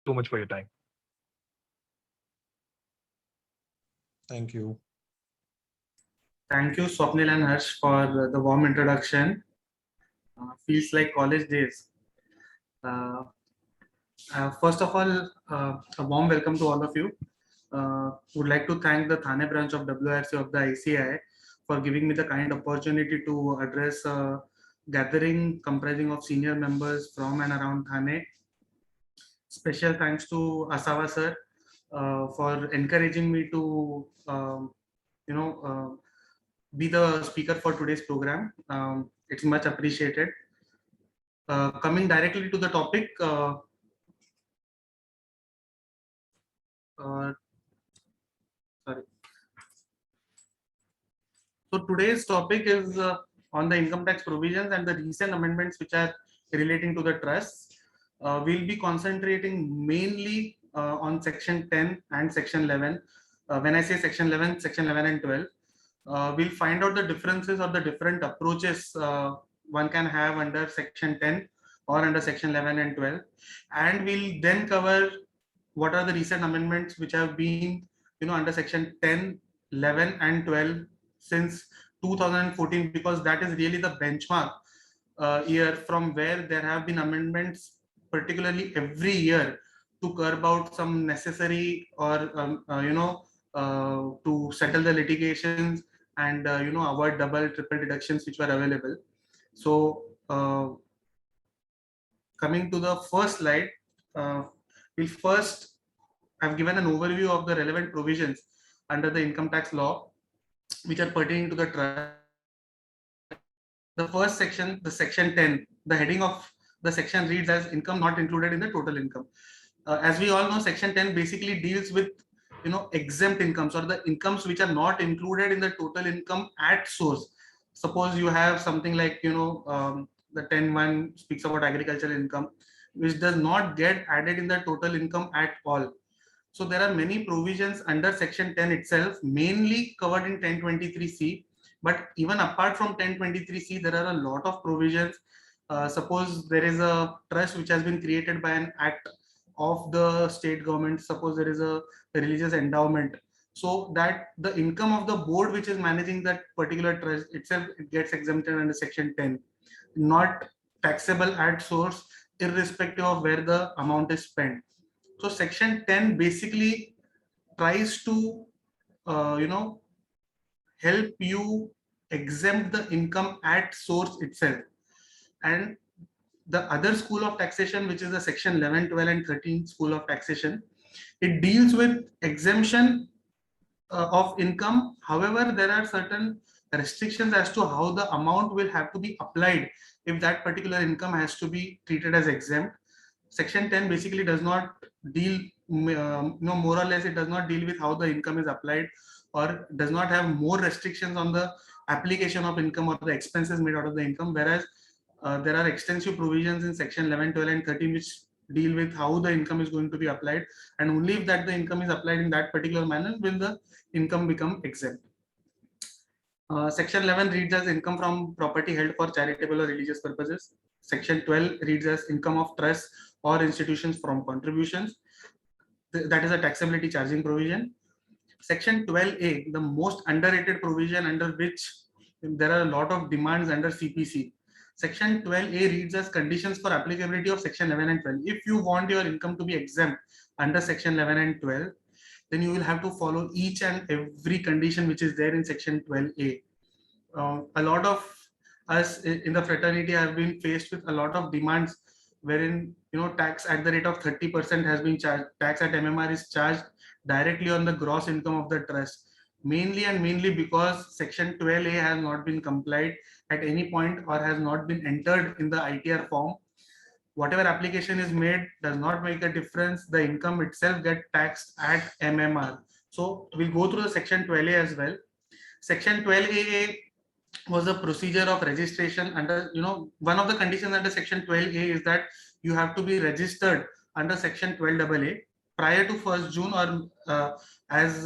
so much for your time. Thank you. Thank you, Swapnil and Harsh, for the warm introduction. Feels like college days. Uh, First of all, a warm welcome to all of you. Would like to thank the Thane branch of WRC of the ICI for giving me the kind opportunity to address a gathering comprising of senior members from and around Thane. Special thanks to Asawa sir for encouraging me to, you know, be the speaker for today's program. It's much appreciated. Coming directly to the topic, uh, sorry. So today's topic is on the income tax provisions and the recent amendments which are relating to the trusts. We'll be concentrating mainly on section 10 and section 11. When I say section 11, section 11 and 12, we'll find out the differences or the different approaches one can have under section 10 or under section 11 and 12. And we'll then cover what are the recent amendments which have been, under section 10, 11 and 12 since 2014, because that is really the benchmark year from where there have been amendments particularly every year to curb out some necessary or to settle the litigations and avoid double triple deductions which were available. So coming to the first slide, we'll first I've given an overview of the relevant provisions under the income tax law which are pertaining to the trust. The first section, the section 10, the heading of the section reads as income not included in the total income. As we all know, section 10 basically deals with exempt incomes or the incomes which are not included in the total income at source. Suppose you have something like the 10.1 speaks about agricultural income, which does not get added in the total income at all. So there are many provisions under section 10 itself, mainly covered in 1023C. But even apart from 1023C, there are a lot of provisions. Suppose there is a trust which has been created by an act of the state government. Suppose there is a religious endowment. So that the income of the board which is managing that particular trust itself, it gets exempted under section 10, not taxable at source, irrespective of where the amount is spent. So section 10 basically tries to help you exempt the income at source itself. And the other school of taxation, which is the section 11, 12 and 13 school of taxation, it deals with exemption of income. However, there are certain restrictions as to how the amount will have to be applied if that particular income has to be treated as exempt. Section 10 basically does not deal, more or less, it does not deal with how the income is applied, or does not have more restrictions on the application of income or the expenses made out of the income. Whereas there are extensive provisions in section 11, 12 and 13 which deal with how the income is going to be applied, and only if that the income is applied in that particular manner will the income become exempt. Section 11 reads as income from property held for charitable or religious purposes. Section 12 reads as income of trusts or institutions from contributions. That is a taxability charging provision. Section 12A, the most underrated provision under which there are a lot of demands under CPC. Section 12A reads as conditions for applicability of section 11 and 12. If you want your income to be exempt under section 11 and 12, then you will have to follow each and every condition which is there in section 12A. A lot of us in the fraternity have been faced with a lot of demands wherein tax at the rate of 30% has been charged. Tax at MMR is charged directly on the gross income of the trust, mainly because section 12A has not been complied at any point or has not been entered in the ITR form. Whatever application is made does not make a difference. The income itself gets taxed at MMR. So we'll go through the section 12A as well. Section 12A was a procedure of registration under, one of the conditions under section 12A is that you have to be registered under section 12AA prior to 1st June, or as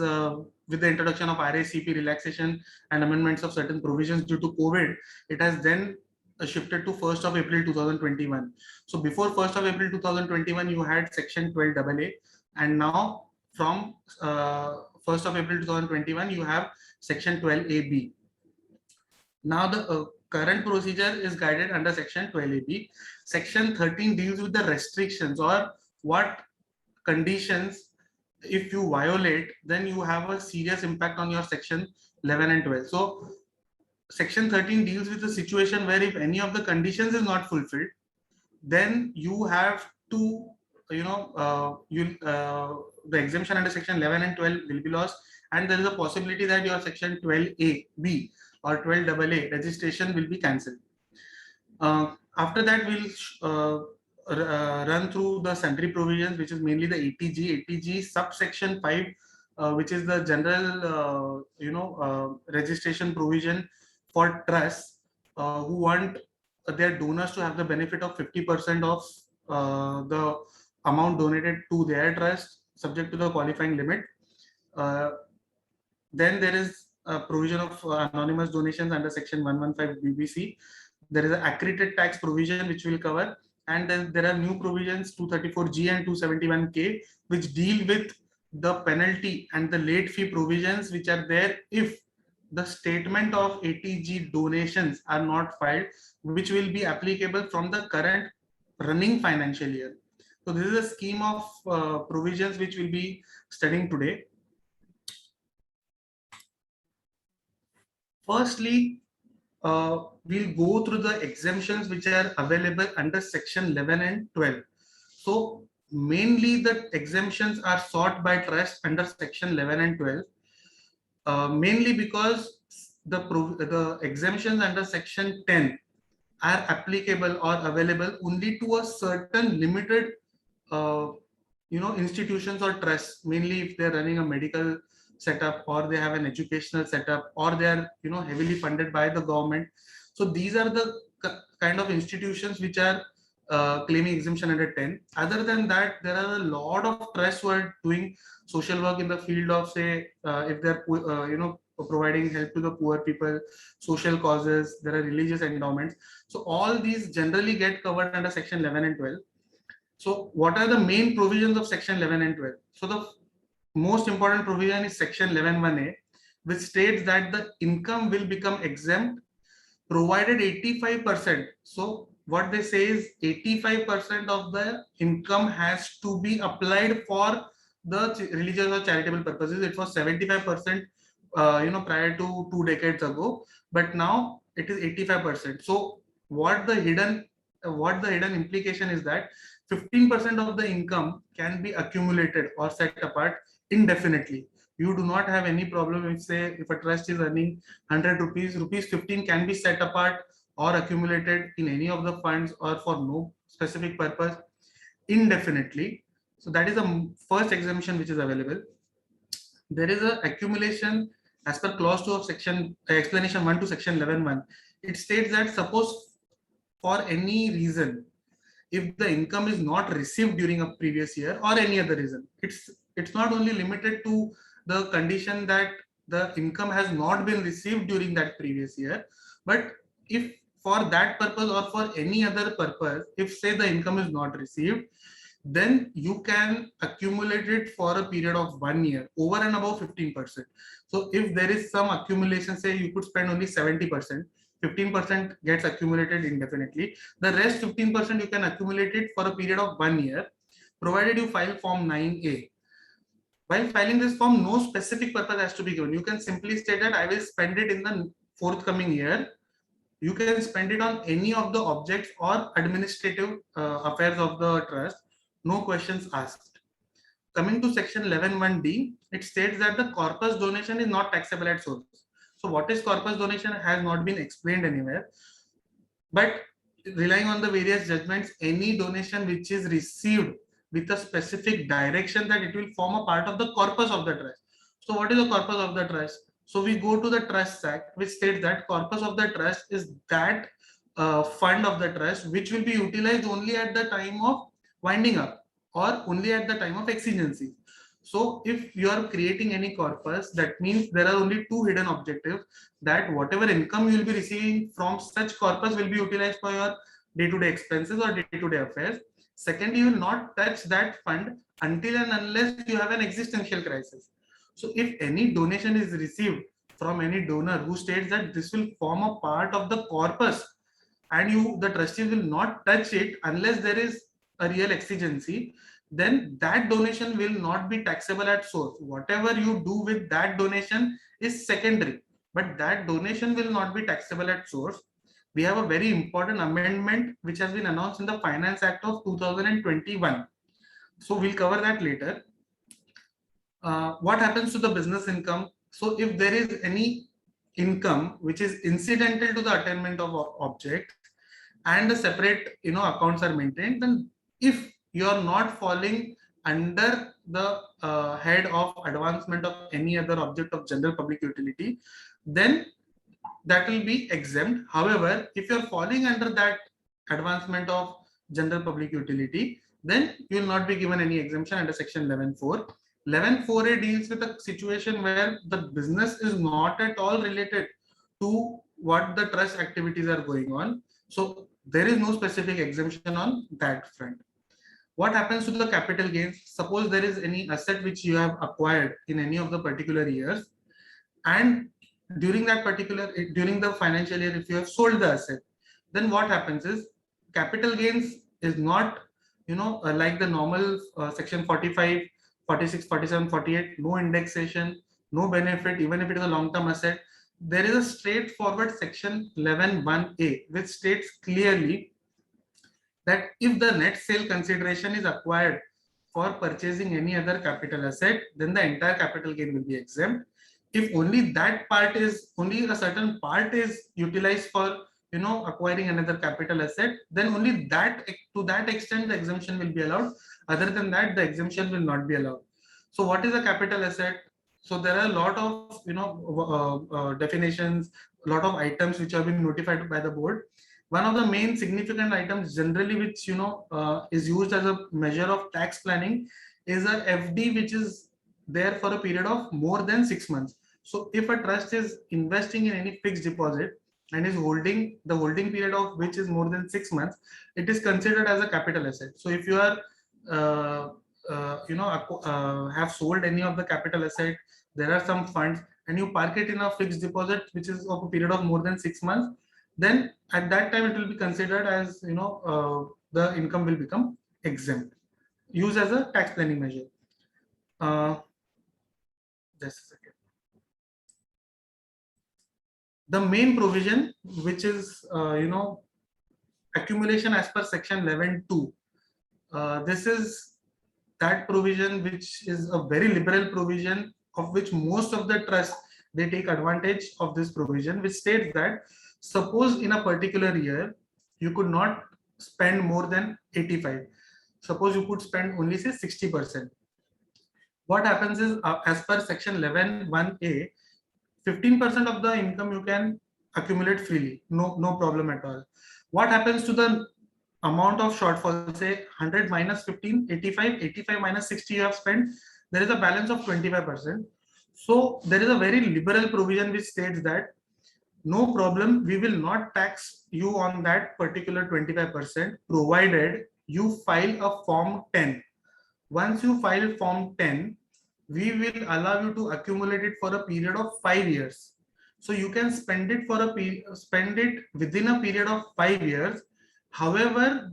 with the introduction of RACP relaxation and amendments of certain provisions due to COVID, it has then shifted to 1st of April 2021. So before 1st of April 2021, you had section 12AA, and now from 1st of April 2021, you have section 12AB. Now the current procedure is guided under section 12AB. Section 13 deals with the restrictions or what conditions, if you violate, then you have a serious impact on your section 11 and 12. So section 13 deals with the situation where if any of the conditions is not fulfilled, then you have to, the exemption under section 11 and 12 will be lost, and there is a possibility that your section 12AB or 12AA registration will be cancelled. After that, we'll run through the sundry provisions, which is mainly the ATG subsection 5, which is the general, registration provision for trusts who want their donors to have the benefit of 50% of the amount donated to their trust, subject to the qualifying limit. Then there is a provision of anonymous donations under section 115 BBC. There is an accreted tax provision which will cover, and then there are new provisions 234G and 271K which deal with the penalty and the late fee provisions which are there if the statement of ATG donations are not filed, which will be applicable from the current running financial year. So this is a scheme of provisions which we'll be studying today. Firstly, we'll go through the exemptions which are available under section 11 and 12. So mainly the exemptions are sought by trust under section 11 and 12, mainly because the exemptions under section 10 are applicable or available only to a certain limited institutions or trusts, mainly if they're running a medical setup or they have an educational setup or they are heavily funded by the government. So these are the kind of institutions which are claiming exemption under 10. Other than that, there are a lot of trusts who are doing social work in the field of, say, if they're providing help to the poor people, social causes, there are religious endowments. So all these generally get covered under section 11 and 12. So what are the main provisions of section 11 and 12? So the most important provision is section 11(1)(a), which states that the income will become exempt provided 85%. So what they say is 85% of the income has to be applied for the religious or charitable purposes. It was 75%, prior to 2 decades ago, but now it is 85%. So what the hidden implication is that 15% of the income can be accumulated or set apart indefinitely. You do not have any problem if, say, if a trust is earning 100 rupees, rupees 15 can be set apart or accumulated in any of the funds or for no specific purpose indefinitely. So that is the first exemption which is available. There is a accumulation as per clause 2 of section explanation 1 to section 11(1). It states that suppose for any reason, if the income is not received during a previous year or any other reason, it's not only limited to the condition that the income has not been received during that previous year, but if for that purpose or for any other purpose, if, say, the income is not received, then you can accumulate it for a period of 1 year over and above 15%. So if there is some accumulation, say you could spend only 70%, 15% gets accumulated indefinitely. The rest 15% you can accumulate it for a period of 1 year, provided you file form 9A. While filing this form, no specific purpose has to be given. You can simply state that I will spend it in the forthcoming year. You can spend it on any of the objects or administrative affairs of the trust. No questions asked. Coming to section 11(1)(d), it states that the corpus donation is not taxable at source. So what is corpus donation has not been explained anywhere. But relying on the various judgments, any donation which is received with a specific direction that it will form a part of the corpus of the trust. So what is the corpus of the trust? So we go to the Trusts Act, which states that corpus of the trust is that fund of the trust which will be utilized only at the time of winding up or only at the time of exigency. So if you are creating any corpus, that means there are only two hidden objectives, that whatever income you will be receiving from such corpus will be utilized for your day-to-day expenses or day-to-day affairs. Second, you will not touch that fund until and unless you have an existential crisis. So if any donation is received from any donor who states that this will form a part of the corpus, and you, the trustees, will not touch it unless there is a real exigency, then that donation will not be taxable at source. Whatever you do with that donation is secondary, but that donation will not be taxable at source. We have a very important amendment which has been announced in the Finance Act of 2021. So we'll cover that later. What happens to the business income? So if there is any income which is incidental to the attainment of object and the separate accounts are maintained, then if you are not falling under the head of advancement of any other object of general public utility, then that will be exempt. However, if you are falling under that advancement of general public utility, then you will not be given any exemption under section 11.4. 11.4a deals with a situation where the business is not at all related to what the trust activities are going on. So there is no specific exemption on that front. What happens to the capital gains? Suppose there is any asset which you have acquired in any of the particular years, and during the financial year, if you have sold the asset, then what happens is capital gains is not like the normal section 45, 46, 47, 48, no indexation, no benefit, even if it is a long-term asset. There is a straightforward section 11.1a which states clearly that if the net sale consideration is acquired for purchasing any other capital asset, then the entire capital gain will be exempt. If only that part is, only a certain part is utilized for acquiring another capital asset, then only that, to that extent, the exemption will be allowed. Other than that, the exemption will not be allowed. So what is a capital asset? So there are a lot of definitions, a lot of items which have been notified by the board. One of the main significant items generally which is used as a measure of tax planning is a FD, which is there for a period of more than 6 months. So if a trust is investing in any fixed deposit and is holding, the holding period of which is more than 6 months, it is considered as a capital asset. So if you are have sold any of the capital asset, there are some funds, and you park it in a fixed deposit which is of a period of more than 6 months, then at that time it will be considered as the income will become exempt, used as a tax planning measure. Just a second. The main provision, which is accumulation as per section 11.2, this is that provision which is a very liberal provision, of which most of the trusts, they take advantage of this provision, which states that suppose in a particular year you could not spend more than 85, suppose you could spend only say 60%. What happens is, as per section 11.1a, 15% of the income you can accumulate freely, no problem at all. What happens to the amount of shortfall? Say 100 minus 15, 85, 85 minus 60 you have spent, there is a balance of 25%. So there is a very liberal provision which states that no problem, we will not tax you on that particular 25%, provided you file a form 10. Once you file form 10, we will allow you to accumulate it for a period of 5 years. So you can spend it within a period of 5 years. However,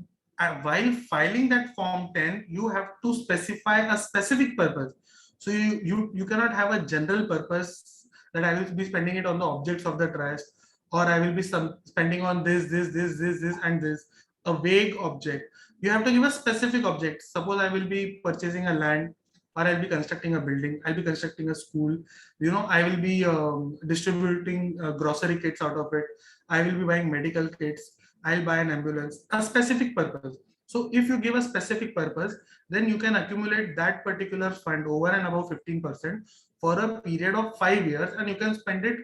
while filing that form 10, you have to specify a specific purpose. So you cannot have a general purpose that I will be spending it on the objects of the trust, or I will be spending on this, and this, a vague object. You have to give a specific object. Suppose I will be purchasing a land, or I'll be constructing a building, I'll be constructing a school, I will be distributing grocery kits out of it, I will be buying medical kits, I'll buy an ambulance, a specific purpose. So if you give a specific purpose, then you can accumulate that particular fund over and above 15% for a period of 5 years, and you can spend it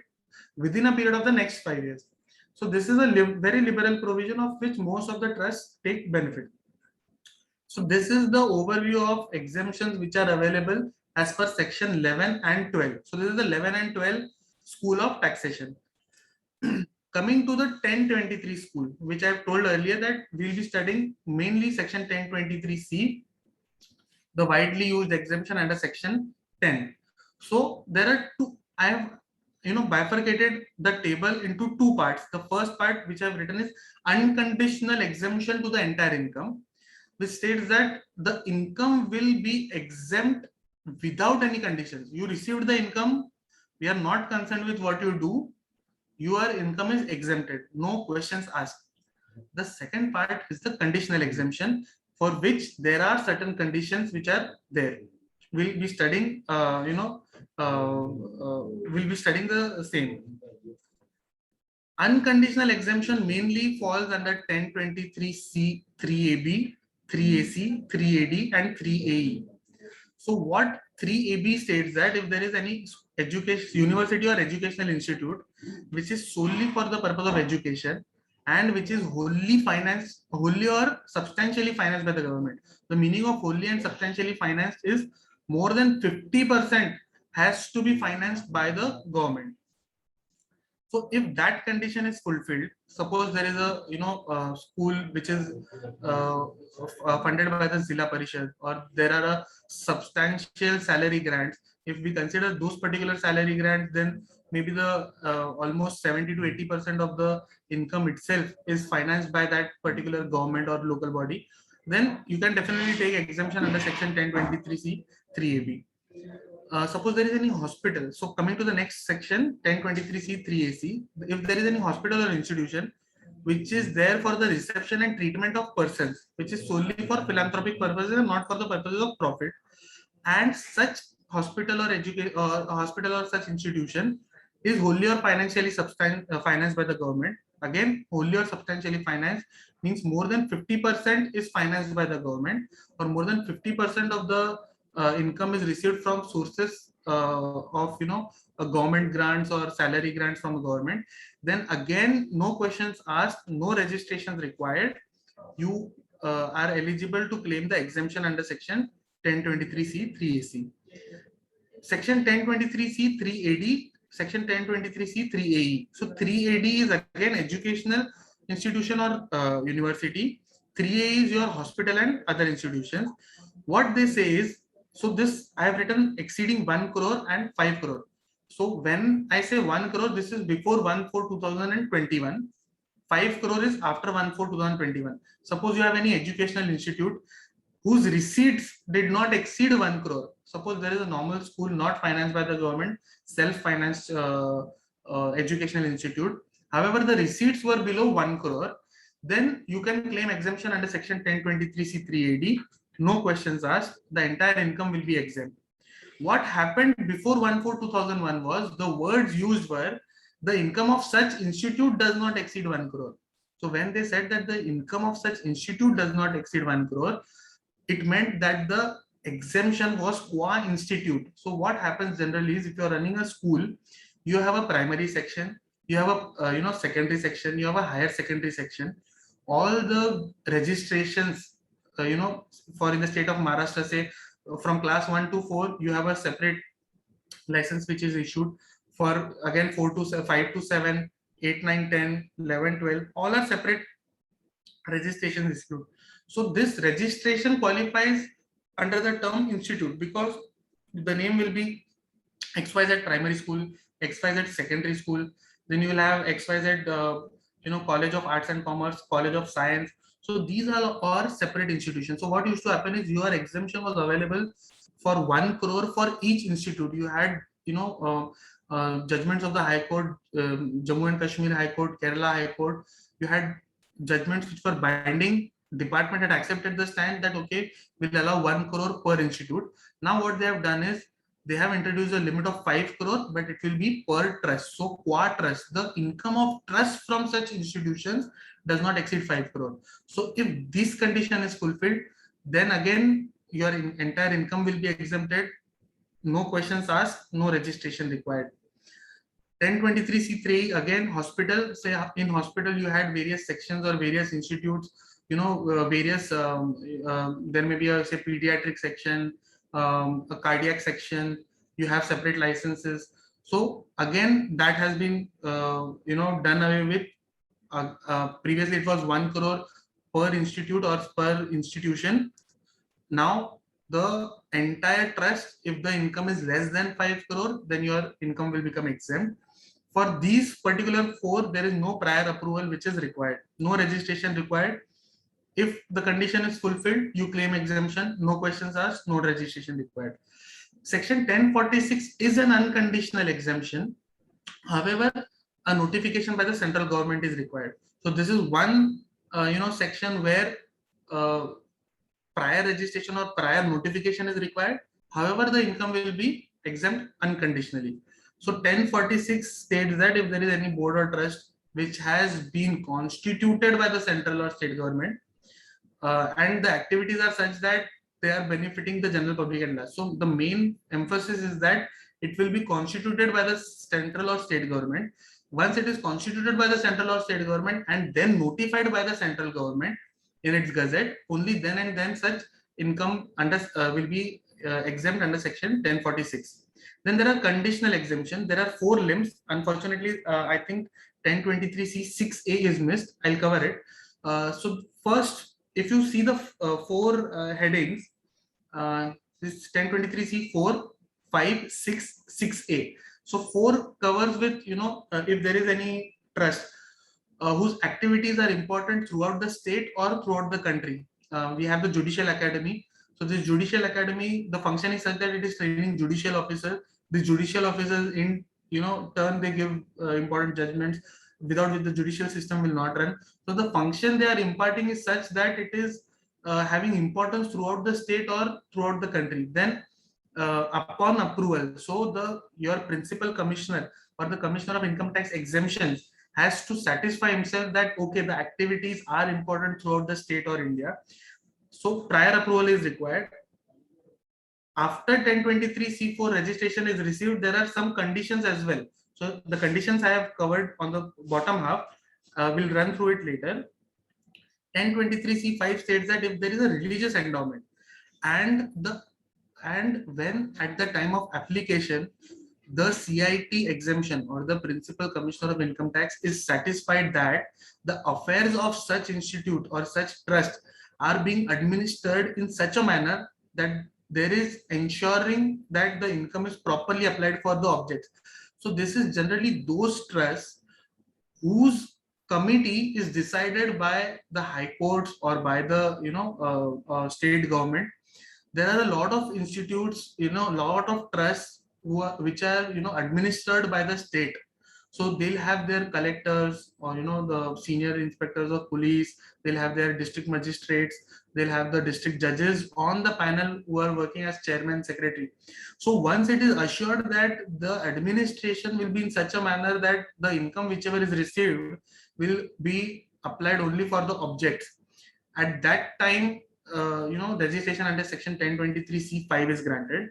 within a period of the next 5 years. So this is a very liberal provision of which most of the trusts take benefit. So this is the overview of exemptions which are available as per section 11 and 12. So this is the 11 and 12 school of taxation. Coming to the 1023 school, which I've told earlier that we'll be studying mainly section 1023C, the widely used exemption under section 10. So there are two, I have bifurcated the table into two parts. The first part which I've written is unconditional exemption to the entire income, which states that the income will be exempt without any conditions. You received the income, we are not concerned with what you do, your income is exempted, no questions asked. The second part is the conditional exemption, for which there are certain conditions which are there. We'll be studying, we'll be studying the same. Unconditional exemption mainly falls under 1023C, 3AB, 3AC, 3AD, and 3AE. So what 3AB states that if there is any education, university or educational institute which is solely for the purpose of education and which is wholly financed, wholly or substantially financed by the government. The meaning of wholly and substantially financed is more than 50% has to be financed by the government. So if that condition is fulfilled, suppose there is a school which is funded by the Zilla Parishad, or there are a substantial salary grants. If we consider those particular salary grants, then maybe the almost 70 to 80% of the income itself is financed by that particular government or local body. Then you can definitely take exemption under section 1023C 3AB. Suppose there is any hospital. So coming to the next section, 1023C 3AC, if there is any hospital or institution which is there for the reception and treatment of persons, which is solely for philanthropic purposes and not for the purposes of profit, and such hospital or such institution is wholly or financially financed by the government. Again, wholly or substantially financed means more than 50% is financed by the government, or more than 50% of the income is received from sources of government grants or salary grants from the government. Then again, no questions asked, no registrations required. You are eligible to claim the exemption under section 1023C 3AC. Section 1023C 3AD, section 1023C 3AE. So 3AD is again educational institution or university. 3AE is your hospital and other institutions. What they say is, so this I have written exceeding 1 crore and 5 crore. So when I say 1 crore, this is before 1/4/2021. 5 crore is after 1/4/2021. Suppose you have any educational institute whose receipts did not exceed 1 crore. Suppose there is a normal school not financed by the government, self-financed educational institute. However, the receipts were below 1 crore. Then you can claim exemption under section 1023C 3AD. No questions asked. The entire income will be exempt. What happened before 1/4/2001 was the words used were the income of such institute does not exceed 1 crore. So when they said that the income of such institute does not exceed 1 crore, it meant that the exemption was qua institute. So what happens generally is, if you're running a school, you have a primary section, you have a secondary section, you have a higher secondary section. All the registrations, for in the state of Maharashtra, say from class 1 to 4, you have a separate license which is issued. For again 4 to 5 to 7, 8, 9, 10, 11, 12, all are separate registrations issued. So this registration qualifies under the term institute because the name will be XYZ primary school, XYZ secondary school, then you will have XYZ College of Arts and Commerce, College of Science. So these are all separate institutions. So what used to happen is your exemption was available for 1 crore for each institute. You had judgments of the High Court, Jammu and Kashmir High Court, Kerala High Court. You had judgments which were binding. Department had accepted the stand that okay, we'll allow 1 crore per institute. Now what they have done is they have introduced a limit of 5 crore, but it will be per trust. So qua trust, the income of trust from such institutions does not exceed 5 crore. So if this condition is fulfilled, then again your entire income will be exempted. No questions asked, no registration required. 1023C3 again, hospital. Say in hospital you had various sections or various institutes. Various there may be a say pediatric section, a cardiac section, you have separate licenses. So again, that has been done away with. Previously, it was 1 crore per institute or per institution. Now, the entire trust, if the income is less than 5 crore, then your income will become exempt. For these particular 4, there is no prior approval which is required, no registration required. If the condition is fulfilled, you claim exemption, no questions asked, no registration required. Section 1046 is an unconditional exemption. However, a notification by the central government is required. So this is one section where prior registration or prior notification is required. However, the income will be exempt unconditionally. So 1046 states that if there is any board or trust which has been constituted by the central or state government, and the activities are such that they are benefiting the general public and large. So the main emphasis is that it will be constituted by the central or state government. Once it is constituted by the central or state government and then notified by the central government in its gazette, only then and then such income will be exempt under section 1046. Then there are conditional exemption. There are 4 limbs. Unfortunately, I think 1023C6A is missed. I'll cover it. So first, if you see the 4 headings, this 1023C4, 5, 6, 6A. So 4 covers with, if there is any trust whose activities are important throughout the state or throughout the country. We have the Judicial Academy. So this Judicial Academy, the function is such that it is training judicial officers. The judicial officers in turn they give important judgments, without which the judicial system will not run. So the function they are imparting is such that it is having importance throughout the state or throughout the country. Then upon approval, so your principal commissioner or the commissioner of income tax exemptions has to satisfy himself that okay, the activities are important throughout the state or India. So prior approval is required. After 1023C4 registration is received, there are some conditions as well. So the conditions I have covered on the bottom half, we'll run through it later. 1023C5 states that if there is a religious endowment and when at the time of application the CIT exemption or the principal commissioner of income tax is satisfied that the affairs of such institute or such trust are being administered in such a manner that there is ensuring that the income is properly applied for the objects. So this is generally those trusts whose committee is decided by the high courts or by the state government. There are a lot of institutes, a lot of trusts which are administered by the state. So they'll have their collectors or the senior inspectors of police, they'll have their district magistrates, they'll have the district judges on the panel who are working as chairman, secretary. So once it is assured that the administration will be in such a manner that the income whichever is received will be applied only for the objects, at that time registration under section 1023C5 is granted.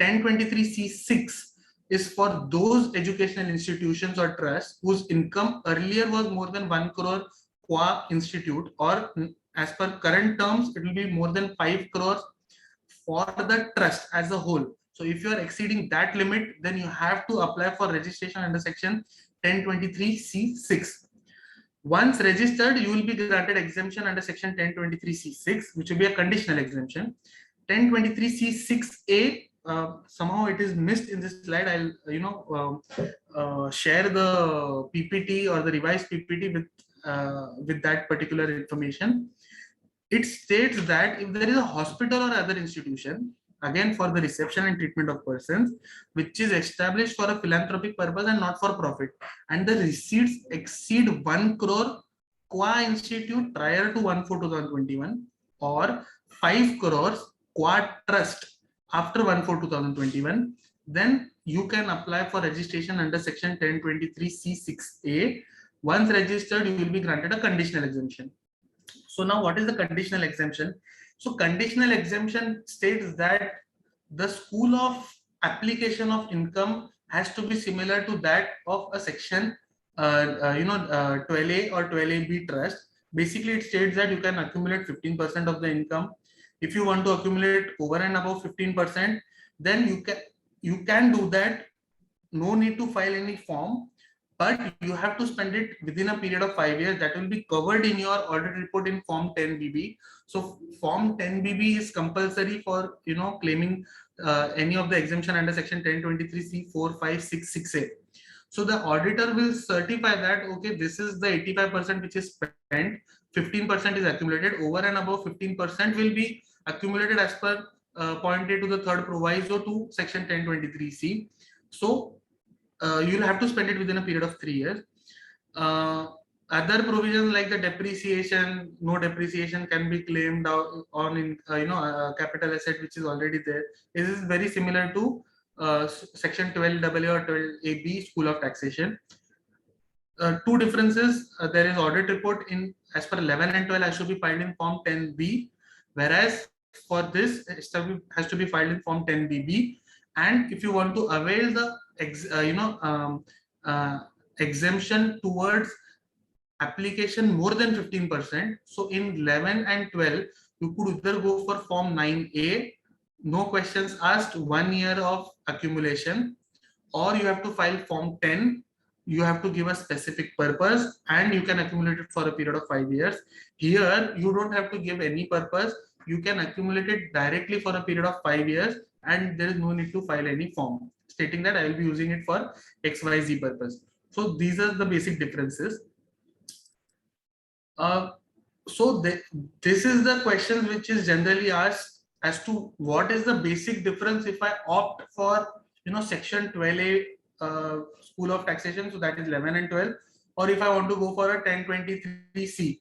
1023C6 is for those educational institutions or trusts whose income earlier was more than 1 crore qua institute, or as per current terms it will be more than 5 crores for the trust as a whole. So if you are exceeding that limit, then you have to apply for registration under section 1023C6. Once registered, you will be granted exemption under section 1023C6, which will be a conditional exemption. 1023C6A, somehow it is missed in this slide. I'll share the PPT or the revised PPT with that particular information. It states that if there is a hospital or other institution, again for the reception and treatment of persons, which is established for a philanthropic purpose and not for profit, and the receipts exceed 1 crore qua institute prior to 1/4/2021 or 5 crores qua trust after 1/4/2021, then you can apply for registration under section 1023C6A. Once registered, you will be granted a conditional exemption. So now what is the conditional exemption? So conditional exemption states that the school of application of income has to be similar to that of a section 12A or 12AB trust. Basically, it states that you can accumulate 15% of the income. If you want to accumulate over and above 15%, then you can do that. No need to file any form, but you have to spend it within a period of 5 years. That will be covered in your audit report in Form 10BB. So Form 10BB is compulsory for claiming any of the exemption under Section 1023C 4, 5, 6, 6A. So the auditor will certify that, okay, this is the 85% which is spent, 15% is accumulated, over and above 15% will be accumulated as per point A to the third proviso to Section 1023C. So you'll have to spend it within a period of 3 years. Other provisions like the depreciation, no depreciation can be claimed on in capital asset which is already there. This is very similar to Section 12AA or 12AB School of Taxation. Two differences. There is audit report in as per 11 and 12 has to be filed in Form 10B, whereas for this it has to be filed in Form 10BB. And if you want to avail the exemption towards application more than 15%, so in 11 and 12 you could either go for Form 9A, no questions asked, 1 year of accumulation, or you have to file Form 10. You have to give a specific purpose and you can accumulate it for a period of 5 years. Here you don't have to give any purpose, you can accumulate it directly for a period of 5 years and there is no need to file any form stating that I will be using it for XYZ purpose. So these are the basic differences. This is the question which is generally asked as to what is the basic difference if I opt for Section 12A School of Taxation, so that is 11 and 12, or if I want to go for a 1023C.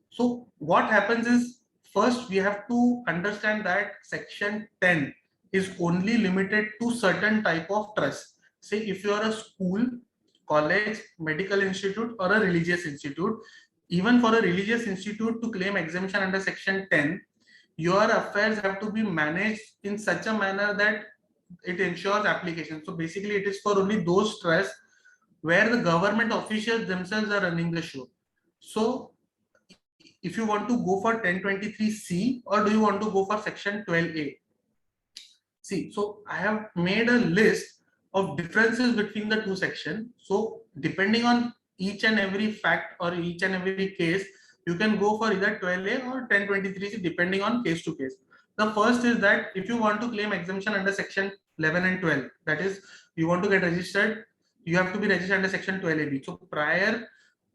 So what happens is, first we have to understand that Section 10 is only limited to certain type of trust. Say if you are a school, college, medical institute, or a religious institute, even for a religious institute to claim exemption under Section 10, your affairs have to be managed in such a manner that it ensures application. So basically it is for only those trusts where the government officials themselves are running the show. So if you want to go for 1023C or do you want to go for Section 12A? See, so I have made a list of differences between the two sections. So depending on each and every fact or each and every case, you can go for either 12A or 1023C depending on case to case. The first is that if you want to claim exemption under Section 11 and 12, that is, you want to get registered, you have to be registered under Section 12AB. So prior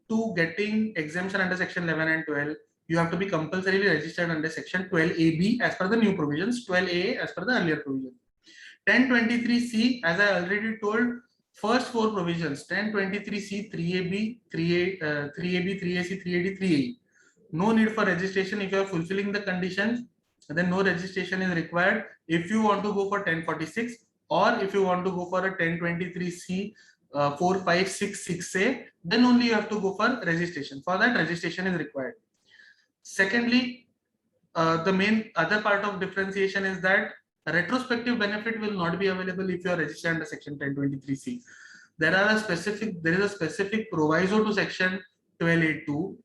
to getting exemption under Section 11 and 12, you have to be compulsorily registered under Section 12AB as per the new provisions, 12A as per the earlier provision. 1023C, as I already told, first four provisions, 1023C, 3AB, 3AB, 3AC, 3AD, 3AE. No need for registration if you are fulfilling the conditions, then no registration is required. If you want to go for 1046 or if you want to go for a 1023C 4, 5, 6, 6A, then only you have to go for registration. For that, registration is required. Secondly, the main other part of differentiation is that retrospective benefit will not be available if you are registered under Section 1023C. There is a specific proviso to Section 12A2.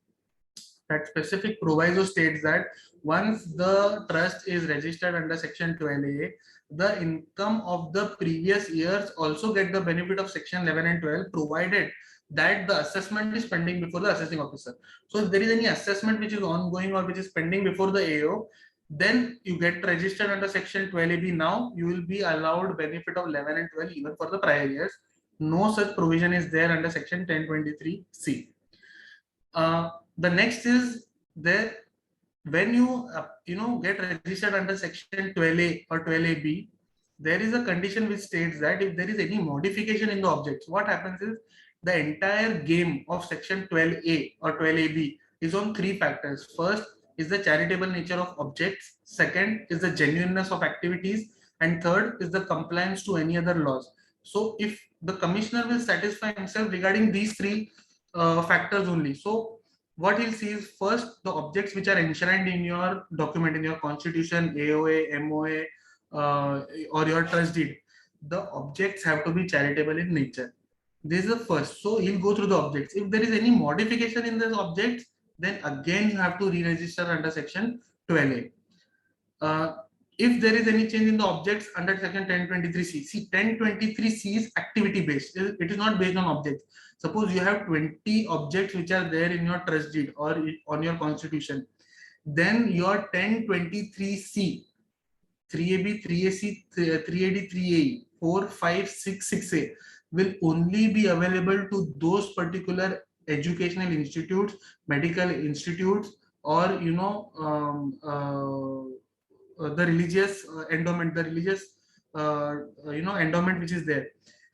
That specific proviso states that once the trust is registered under Section 12A, the income of the previous years also get the benefit of Section 11 and 12, provided that the assessment is pending before the assessing officer. So if there is any assessment which is ongoing or which is pending before the AO, then you get registered under Section 12AB. Now you will be allowed benefit of 11 and 12 even for the prior years. No such provision is there under Section 1023C. The next is that when you get registered under Section 12A or 12AB, there is a condition which states that if there is any modification in the objects, what happens is the entire game of Section 12A or 12AB is on three factors. First is the charitable nature of objects, second is the genuineness of activities, and third is the compliance to any other laws. So if the commissioner will satisfy himself regarding these three factors only, so what he'll see is first the objects which are enshrined in your document, in your constitution, AOA, MOA, or your trust deed. The objects have to be charitable in nature. This is the first. So he'll go through the objects. If there is any modification in those objects, then again you have to re-register under Section 12A. If there is any change in the objects under section 1023C, see 1023C is activity based. It is not based on objects. Suppose you have 20 objects which are there in your trust deed or on your constitution, then your 1023C, 3AB, 3AC, 3AD, 3AE, 4, 5, 6, 6A will only be available to those particular educational institutes, medical institutes, or the religious endowment, the religious endowment which is there.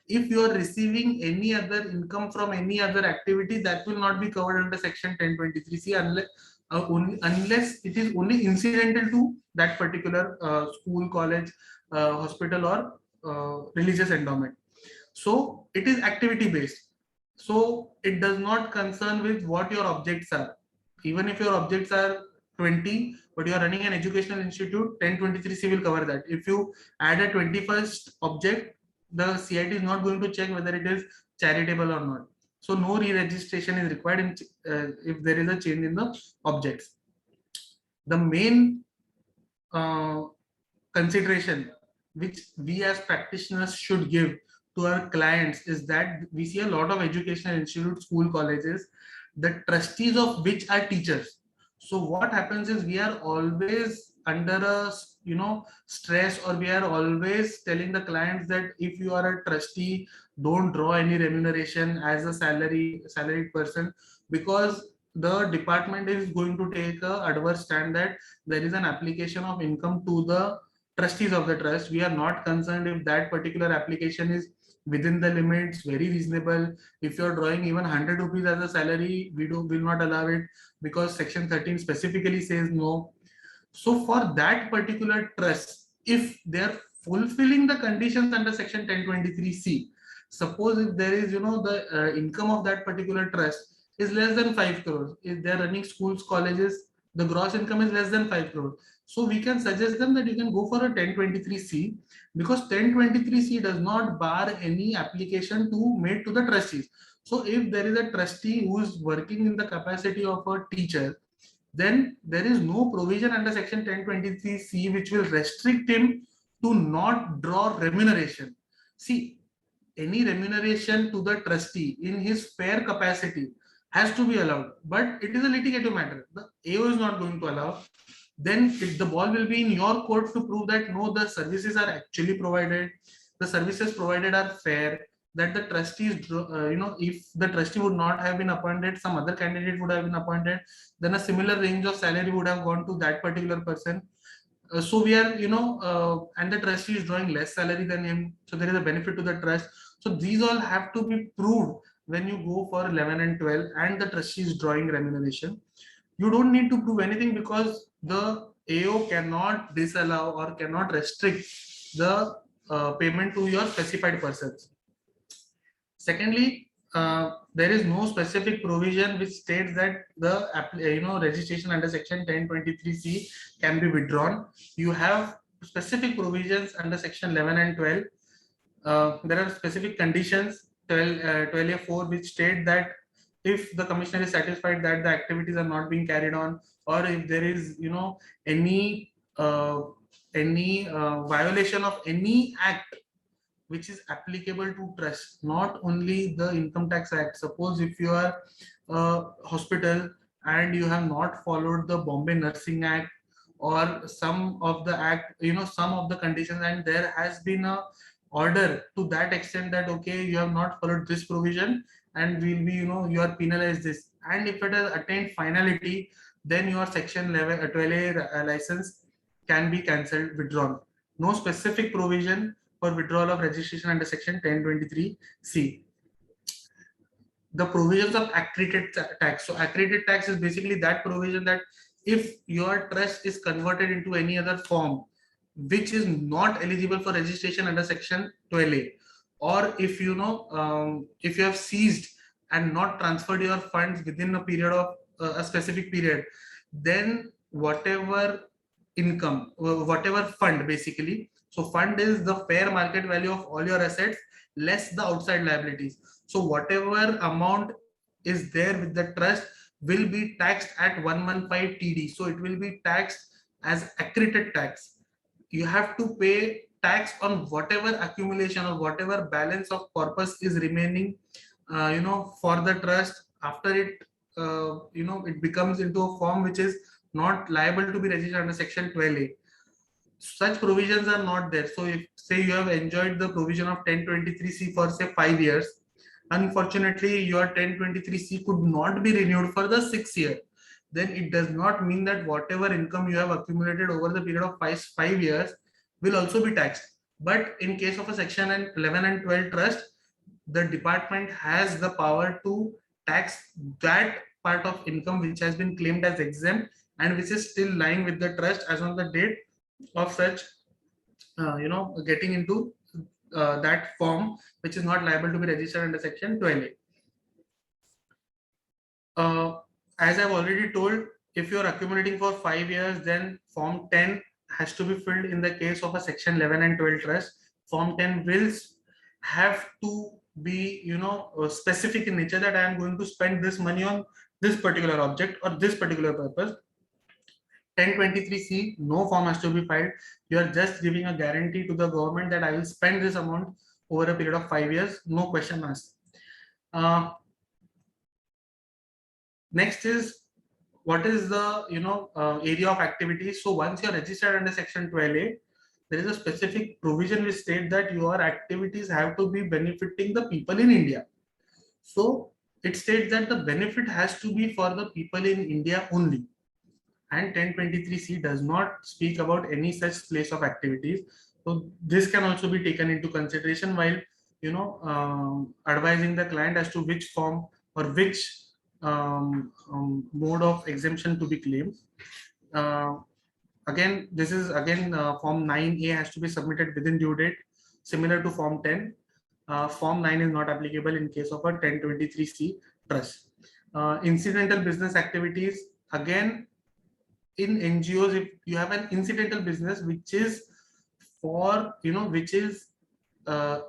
If you are receiving any other income from any other activity, that will not be covered under section 1023C unless it is only incidental to that particular school, college, hospital, or religious endowment. So it is activity based. So it does not concern with what your objects are. Even if your objects are 20, but you are running an educational institute, 1023C will cover that. If you add a 21st object, the CIT is not going to check whether it is charitable or not. So no re-registration is required if there is a change in the objects. The main consideration which we as practitioners should give to our clients is that we see a lot of educational institutes, school, colleges, the trustees of which are teachers. So what happens is we are always under a stress, or we are always telling the clients that if you are a trustee, don't draw any remuneration as a salaried person, because the department is going to take a adverse stand that there is an application of income to the trustees of the trust. We are not concerned if that particular application is within the limits, very reasonable. If you're drawing even 100 rupees as a salary, we will not allow it, because section 13 specifically says no. So for that particular trust, if they're fulfilling the conditions under section 1023C, suppose if there is the income of that particular trust is less than 5 crores, if they're running schools, colleges, the gross income is less than 5 crores, so we can suggest them that you can go for a 1023C, because 1023C does not bar any application to made to the trustees. So if there is a trustee who is working in the capacity of a teacher, then there is no provision under section 1023C which will restrict him to not draw remuneration. See, any remuneration to the trustee in his fair capacity has to be allowed, but it is a litigative matter. The AO is not going to allow. Then the ball will be in your court to prove that no, the services are actually provided, the services provided are fair, that the trustees, if the trustee would not have been appointed, some other candidate would have been appointed, then a similar range of salary would have gone to that particular person. So we are, and the trustee is drawing less salary than him, so there is a benefit to the trust. So these all have to be proved when you go for 11 and 12 and the trustee is drawing remuneration. You don't need to prove anything, because the AO cannot disallow or cannot restrict the payment to your specified persons. Secondly, there is no specific provision which states that the registration under section 1023C can be withdrawn. You have specific provisions under section 11 and 12. There are specific conditions, 12A4, which state that if the commissioner is satisfied that the activities are not being carried on, or if there is any violation of any act which is applicable to trust, not only the Income Tax Act. Suppose if you are a hospital and you have not followed the Bombay Nursing Act or some of the act, some of the conditions, and there has been a order to that extent that okay, you have not followed this provision and will be, you are penalized this, and if it has attained finality, then your section 12A license can be cancelled, withdrawn. No specific provision for withdrawal of registration under section 1023C. The provisions of accredited tax. So accredited tax is basically that provision that if your trust is converted into any other form which is not eligible for registration under section 12A, or if if you have seized and not transferred your funds within a period of a specific period, then whatever income, whatever fund basically, so fund is the fair market value of all your assets less the outside liabilities. So whatever amount is there with the trust will be taxed at 115 TD. So it will be taxed as accreted tax. You have to pay tax on whatever accumulation or whatever balance of corpus is remaining, for the trust after it, it becomes into a form which is not liable to be registered under section 12A. Such provisions are not there. So if say you have enjoyed the provision of 1023C for say 5 years, unfortunately your 1023C could not be renewed for the 6th year, then it does not mean that whatever income you have accumulated over the period of 5 years will also be taxed. But in case of a section 11 and 12 trust, the department has the power to tax that part of income which has been claimed as exempt and which is still lying with the trust as on the date of such, getting into that form which is not liable to be registered under section 12A. As I've already told, if you're accumulating for 5 years, then form 10 has to be filled. In the case of a section 11 and 12 trust, form 10 will have to be specific in nature, that I am going to spend this money on this particular object or this particular purpose. 1023C, no form has to be filed. You are just giving a guarantee to the government that I will spend this amount over a period of 5 years, no question asked. Next is, what is the area of activities. So once you're registered under section 12A, there is a specific provision which states that your activities have to be benefiting the people in India. So it states that the benefit has to be for the people in India only. And 1023C does not speak about any such place of activities. So this can also be taken into consideration while advising the client as to which form or which mode of exemption to be claimed. Again, this is form 9A has to be submitted within due date, similar to form 10. Form 9 is not applicable in case of a 1023C trust. Incidental business activities, again, in NGOs, if you have an incidental business which is for which is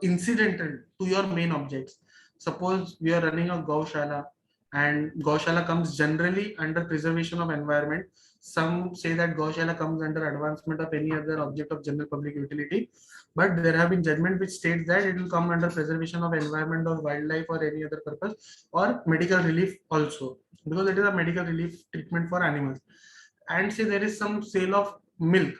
incidental to your main objects. Suppose we are running a Gaushala, and Gaushala comes generally under preservation of environment. Some say that Gaushala comes under advancement of any other object of general public utility, but there have been judgment which states that it will come under preservation of environment or wildlife or any other purpose, or medical relief also, because it is a medical relief treatment for animals. And say there is some sale of milk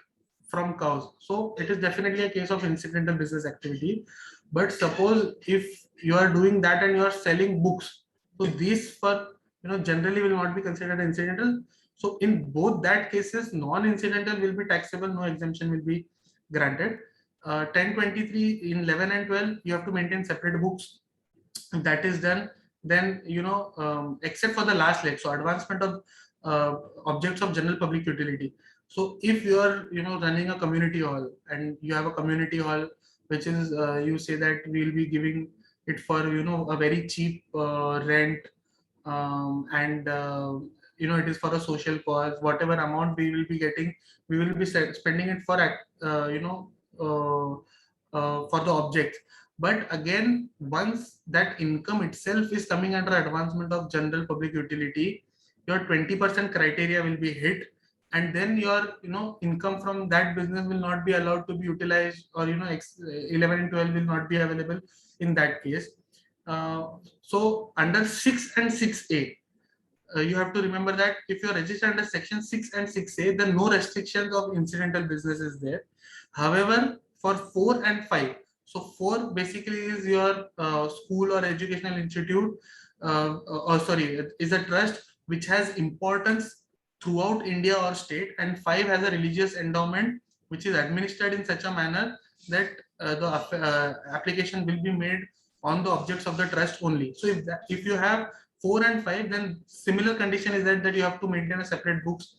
from cows, so it is definitely a case of incidental business activity. But suppose if you are doing that and you are selling books, so these for generally will not be considered incidental. So in both that cases, non-incidental will be taxable, no exemption will be granted. 1023 in 11 and 12 you have to maintain separate books. That is done. Then except for the last leg, so advancement of objects of general public utility. So if you are running a community hall, and you have a community hall which is you say that we will be giving it for a very cheap rent, and it is for a social cause, whatever amount we will be getting, we will be spending it for for the objects. But again, once that income itself is coming under advancement of general public utility, your 20% criteria will be hit, and then your income from that business will not be allowed to be utilized, or 11 and 12 will not be available in that case. So under 6 and 6A, you have to remember that if you are registered under section 6 and 6A, then no restrictions of incidental business is there. However, for 4 and 5, so 4 basically is your school or educational institute, is a trust which has importance throughout India or state, and 5 has a religious endowment which is administered in such a manner that the application will be made on the objects of the trust only. So if you have 4 and 5, then similar condition is that you have to maintain a separate books,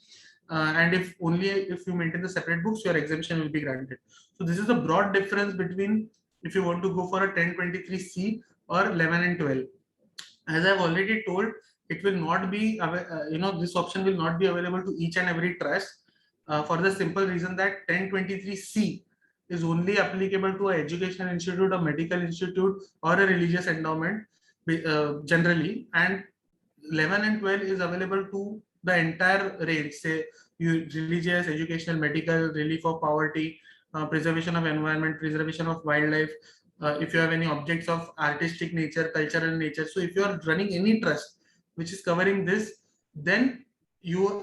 and if you maintain the separate books, your exemption will be granted. So this is the broad difference between if you want to go for a 1023C or 11 and 12. As I've already told, it will not be this option will not be available to each and every trust, for the simple reason that 1023C is only applicable to an educational institute, a medical institute, or a religious endowment generally, and 11 and 12 is available to the entire range, say religious, educational, medical, relief of poverty, preservation of environment, preservation of wildlife. If you have any objects of artistic nature, cultural nature. So if you are running any trust which is covering this, then you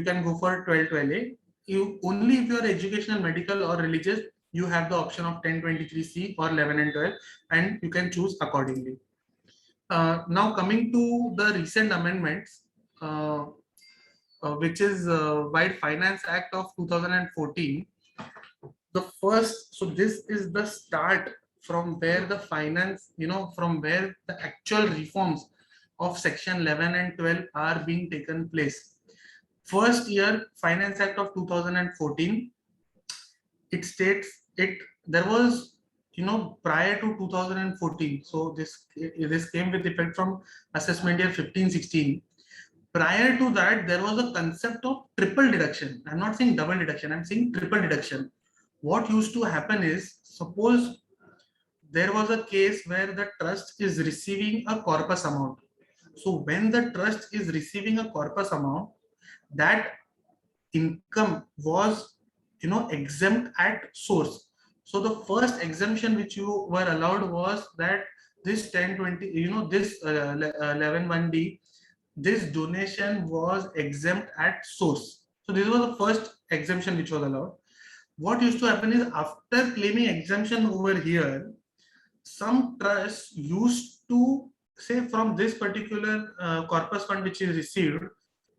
can go for 1212A. You only if you are educational, medical, or religious, you have the option of 1023C or 11 and 12, and you can choose accordingly. Now coming to the recent amendments, which is by Finance Act of 2014. The first, so this is the start from where the finance, from where the actual reforms of section 11 and 12 are being taken place. First year, Finance Act of 2014, it states it, there was, prior to 2014, so this came with effect from assessment year 15-16. Prior to that, there was a concept of triple deduction. I'm not saying double deduction, I'm saying triple deduction. What used to happen is, suppose there was a case where the trust is receiving a corpus amount. So when the trust is receiving a corpus amount, that income was, exempt at source. So the first exemption which you were allowed was that this 1020, this 11(1)(d), this donation was exempt at source. So this was the first exemption which was allowed. What used to happen is, after claiming exemption over here, some trusts used to say, from this particular corpus fund which is received,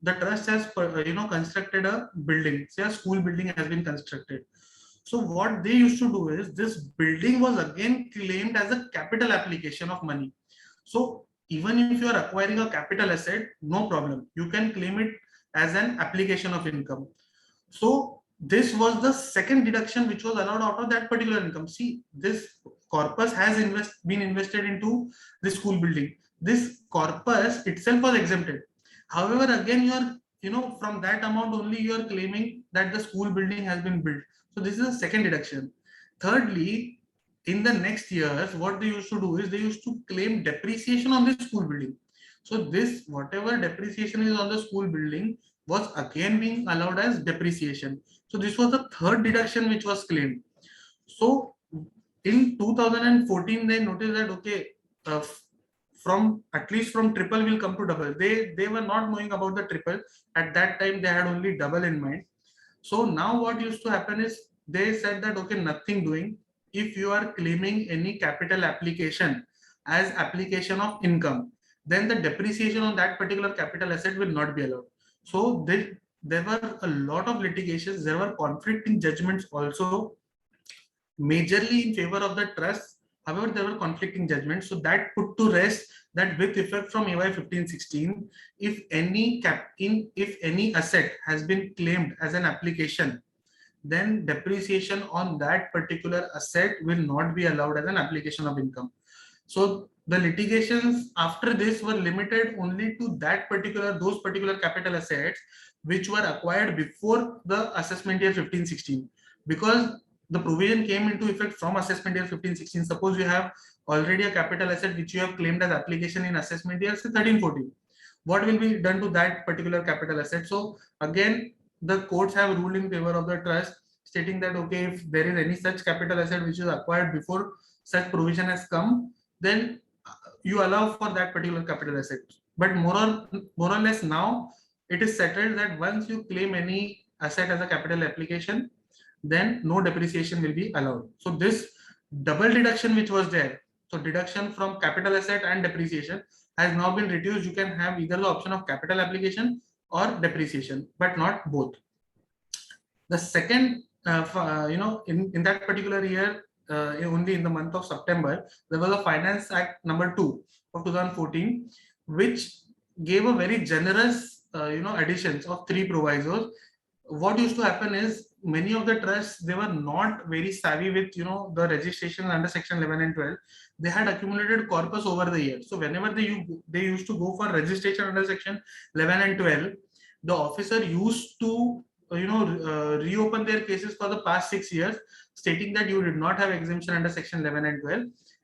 the trust has constructed a building, say a school building has been constructed. So what they used to do is, this building was again claimed as a capital application of money. So even if you are acquiring a capital asset, no problem, you can claim it as an application of income. So this was the second deduction which was allowed out of that particular income. See, this corpus has been invested into the school building. This corpus itself was exempted. However, again, you are, from that amount only you are claiming that the school building has been built. So this is a second deduction. Thirdly, in the next years, what they used to do is, they used to claim depreciation on the school building. So this, whatever depreciation is on the school building, was again being allowed as depreciation. So this was the third deduction which was claimed. So in 2014, they noticed that, okay, from at least from triple will come to double. They were not knowing about the triple at that time. They had only double in mind. So now what used to happen is, they said that, okay, nothing doing. If you are claiming any capital application as application of income, then the depreciation on that particular capital asset will not be allowed. So there were a lot of litigations. There were conflicting judgments also, majorly in favor of the trust. However, there were conflicting judgments. So that put to rest that, with effect from AY 15-16, if any asset has been claimed as an application, then depreciation on that particular asset will not be allowed as an application of income. So the litigations after this were limited only to those particular capital assets which were acquired before the assessment year 15-16, because the provision came into effect from assessment year 15-16. Suppose you have already a capital asset which you have claimed as application in assessment year 13-14. What will be done to that particular capital asset? So again, the courts have ruled in favor of the trust, stating that, okay, if there is any such capital asset which is acquired before such provision has come, then you allow for that particular capital asset. But more or less now it is settled that once you claim any asset as a capital application, then no depreciation will be allowed. So this double deduction which was there, so deduction from capital asset and depreciation, has now been reduced. You can have either the option of capital application or depreciation, but not both. The second, in that particular year, only in the month of September, there was a Finance Act number 2 of 2014, which gave a very generous, additions of 3 provisos. What used to happen is, many of the trusts, they were not very savvy with, the registration under section 11 and 12. They had accumulated corpus over the years. So whenever they used to go for registration under section 11 and 12, the officer used to reopen their cases for the past 6 years, stating that you did not have exemption under section 11 and 12.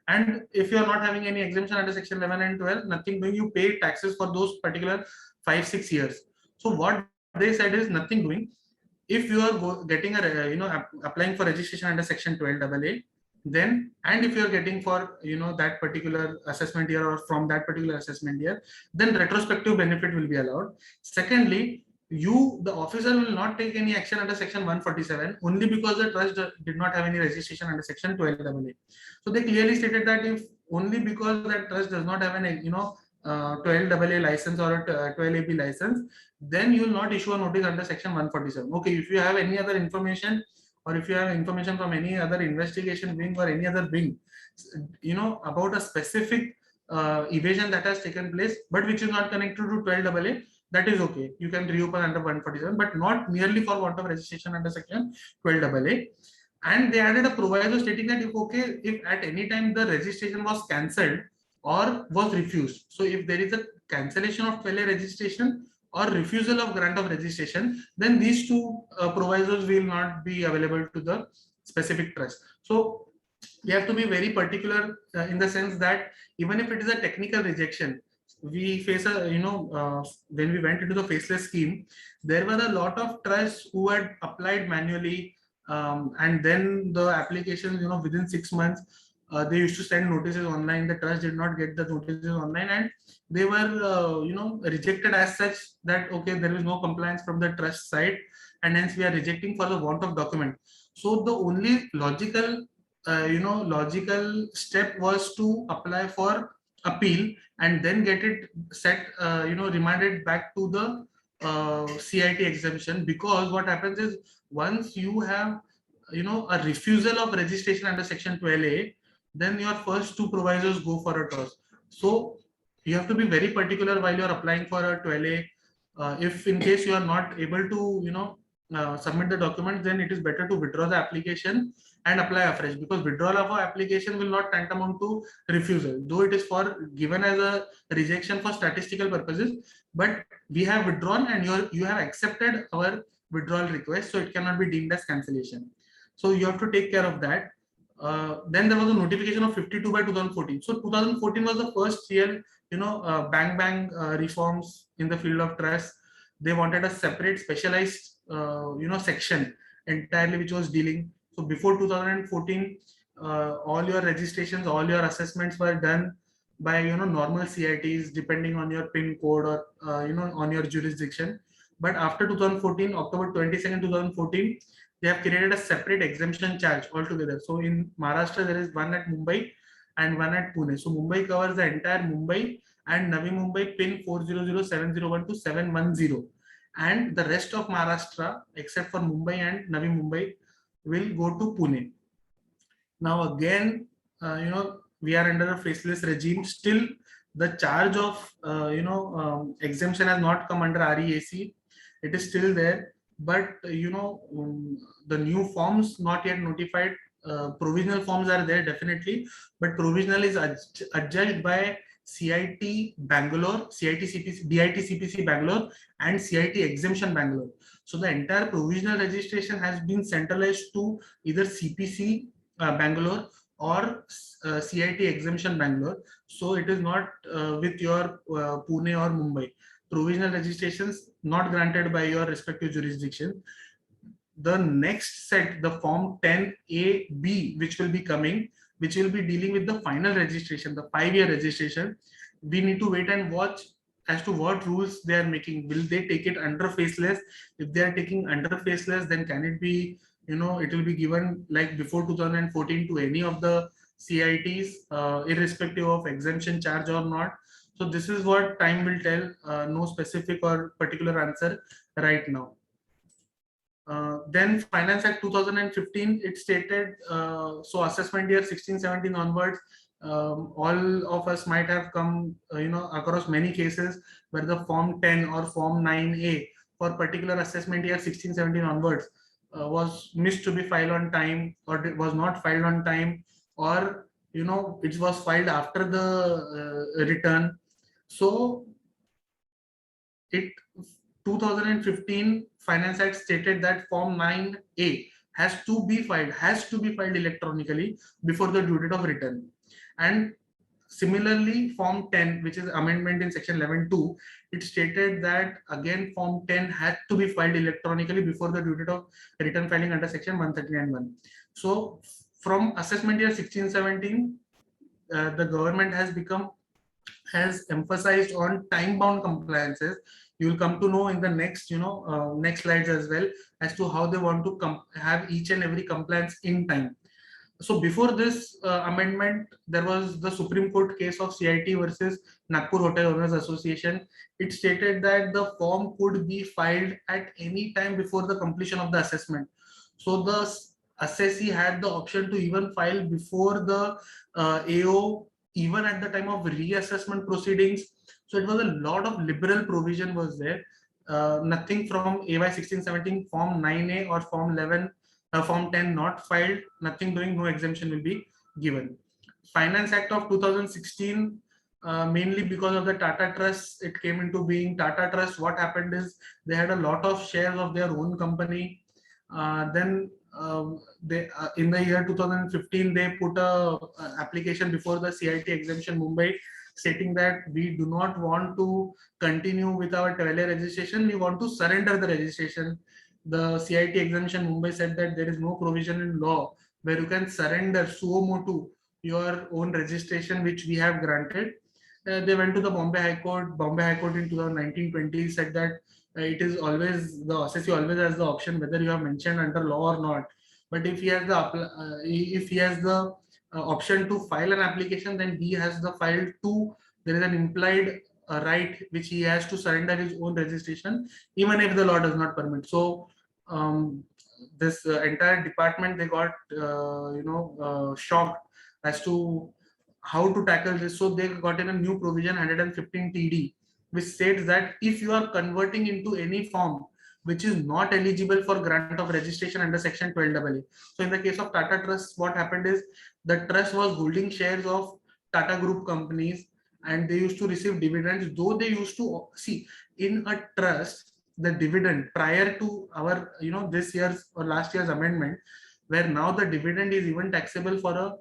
And if you are not having any exemption under section 11 and 12, nothing doing, you pay taxes for those particular 5-6 years. So what they said is nothing doing. If you are getting a applying for registration under section 12AA, then, and if you are getting for that particular assessment year or from that particular assessment year, then retrospective benefit will be allowed. Secondly, the officer will not take any action under section 147 only because the trust did not have any registration under section 12AA. So they clearly stated that if only because that trust does not have an 12AA license or a 12AB license, then you will not issue a notice under section 147. Okay, if you have any other information, or if you have information from any other investigation wing or any other wing, about a specific evasion that has taken place, but which is not connected to 12AA, that is okay. You can reopen under 147, but not merely for want of registration under section 12AA. And they added a proviso stating that if at any time the registration was cancelled or was refused. So if there is a cancellation of 12A registration or refusal of grant of registration, then these two provisos will not be available to the specific trust. So we have to be very particular in the sense that even if it is a technical rejection, we face a when we went into the faceless scheme, there were a lot of trusts who had applied manually, and then the applications within 6 months they used to send notices online. The trust did not get the notices online, and they were rejected as such that okay, there is no compliance from the trust side, and hence we are rejecting for the want of document. So the only logical step was to apply for appeal and then get it set remanded back to the CIT exemption, because what happens is once you have a refusal of registration under section 12A, then your first two provisos go for a toss. So you have to be very particular while you are applying for a 12A. If in case you are not able to submit the document, then it is better to withdraw the application and apply afresh, because withdrawal of an application will not tantamount to refusal, though it is for given as a rejection for statistical purposes, but we have withdrawn and you have accepted our withdrawal request, so it cannot be deemed as cancellation. So you have to take care of that. Then there was a notification of 52/2014. So 2014 was the first year, bang reforms in the field of trust. They wanted a separate specialized section entirely which was dealing. So before 2014, all your registrations, all your assessments were done by normal CITs depending on your PIN code or on your jurisdiction. But after 2014, October 22nd, 2014, they have created a separate exemption charge altogether. So in Maharashtra, there is one at Mumbai and one at Pune. So Mumbai covers the entire Mumbai and Navi Mumbai PIN 4007012 710. And the rest of Maharashtra, except for Mumbai and Navi Mumbai, will go to Pune. Now again, we are under a faceless regime. Still, the charge of exemption has not come under REAC. It is still there, but the new forms not yet notified. Provisional forms are there definitely, but provisional is adjudged by CIT Bangalore, CIT CPC, DIT CPC Bangalore, and CIT Exemption Bangalore. So the entire provisional registration has been centralized to either CPC Bangalore or CIT Exemption Bangalore. So it is not with your Pune or Mumbai. Provisional registrations not granted by your respective jurisdiction. The next set, the form 10AB, which will be coming, which will be dealing with the final registration, the 5-year registration. We need to wait and watch as to what rules they are making. Will they take it under faceless? If they are taking under faceless, then can it be, it will be given like before 2014 to any of the CITs, irrespective of exemption charge or not. So this is what time will tell. No specific or particular answer right now. Then Finance Act 2015, it stated, so assessment year 16-17 onwards, all of us might have come, across many cases where the Form 10 or Form 9A for particular assessment year 16-17 onwards was missed to be filed on time, or it was not filed on time, or it was filed after the return. So 2015 Finance Act stated that Form 9A has to be filed electronically before the due date of return. And Similarly, Form 10, which is amendment in section 11.2, it stated that again Form 10 had to be filed electronically before the due date of return filing under section 139(1). So from assessment year 16-17, the government has emphasized on time-bound compliances. You will come to know in the next, next slides as well, as to how they want to have each and every compliance in time. So before this amendment, there was the Supreme Court case of CIT versus Nagpur Hotel Owners Association. It stated that the form could be filed at any time before the completion of the assessment. So the assessee had the option to even file before the AO, even at the time of reassessment proceedings. So it was a lot of liberal provision was there. Nothing from AY 1617 Form 9A or Form 11, Form 10 not filed, nothing doing, no exemption will be given. Finance Act of 2016, mainly because of the Tata Trust, it came into being. Tata Trust, what happened is they had a lot of shares of their own company. Then they in the year 2015 they put a application before the CIT exemption Mumbai, stating that we do not want to continue with our TOEL registration, we want to surrender the registration. The CIT exemption Mumbai said that there is no provision in law where you can surrender suo motu your own registration which we have granted. They went to the Bombay High Court. Bombay High Court in 2019-20 said that it is always the assessee always has the option whether you have mentioned under law or not. But if he has the option to file an application, then he has the file to. There is an implied right which he has to surrender his own registration, even if the law does not permit. So this entire department, they got shocked as to how to tackle this. So they got in a new provision 115 TD, which states that if you are converting into any form which is not eligible for grant of registration under section 12AA. So in the case of Tata Trust, what happened is the trust was holding shares of Tata Group companies and they used to receive dividends, though they used to see in a trust the dividend prior to our this year's or last year's amendment, where now the dividend is even taxable for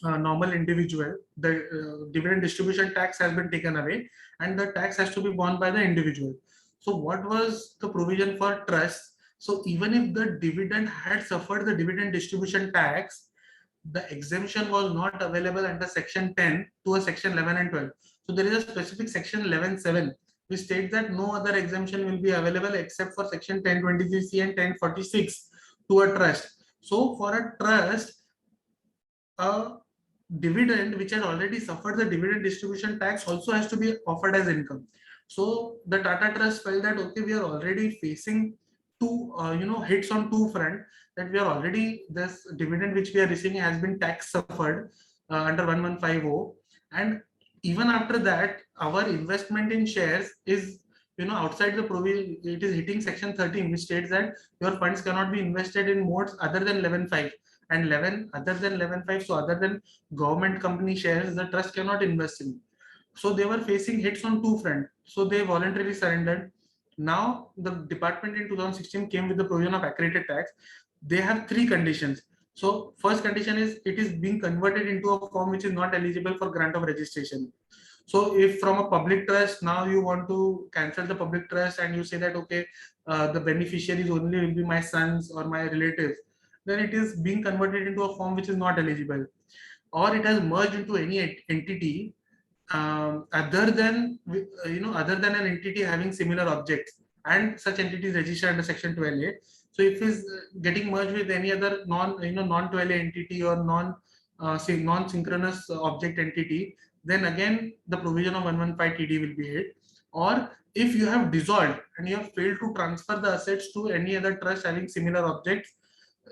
a normal individual. The dividend distribution tax has been taken away and the tax has to be borne by the individual. So what was the provision for trust? So even if the dividend had suffered the dividend distribution tax, the exemption was not available under section 10 to a section 11 and 12. So there is a specific section 11.7 which states that no other exemption will be available except for section 1023C and 1046 to a trust. So for a trust, a dividend which has already suffered the dividend distribution tax also has to be offered as income. So the Tata Trust felt that okay, we are already facing two hits on two front, that we are already, this dividend which we are receiving has been tax suffered under 1150, and even after that our investment in shares is outside the provision. It is hitting section 13 which states that your funds cannot be invested in modes other than 11.5 and 11 other than 11.5. So other than government company shares, the trust cannot invest in. So they were facing hits on two fronts. So they voluntarily surrendered. Now the department in 2016 came with the provision of accredited tax. They have three conditions. So first condition is it is being converted into a form which is not eligible for grant of registration. So if from a public trust now you want to cancel the public trust and you say that okay, the beneficiaries only will be my sons or my relatives, then it is being converted into a form which is not eligible, or it has merged into any entity other than an entity having similar objects, and such entities registered under section 12A. So if is getting merged with any other non 12A entity or non-synchronous object entity, then again the provision of 115 TD will be hit. Or if you have dissolved and you have failed to transfer the assets to any other trust having similar objects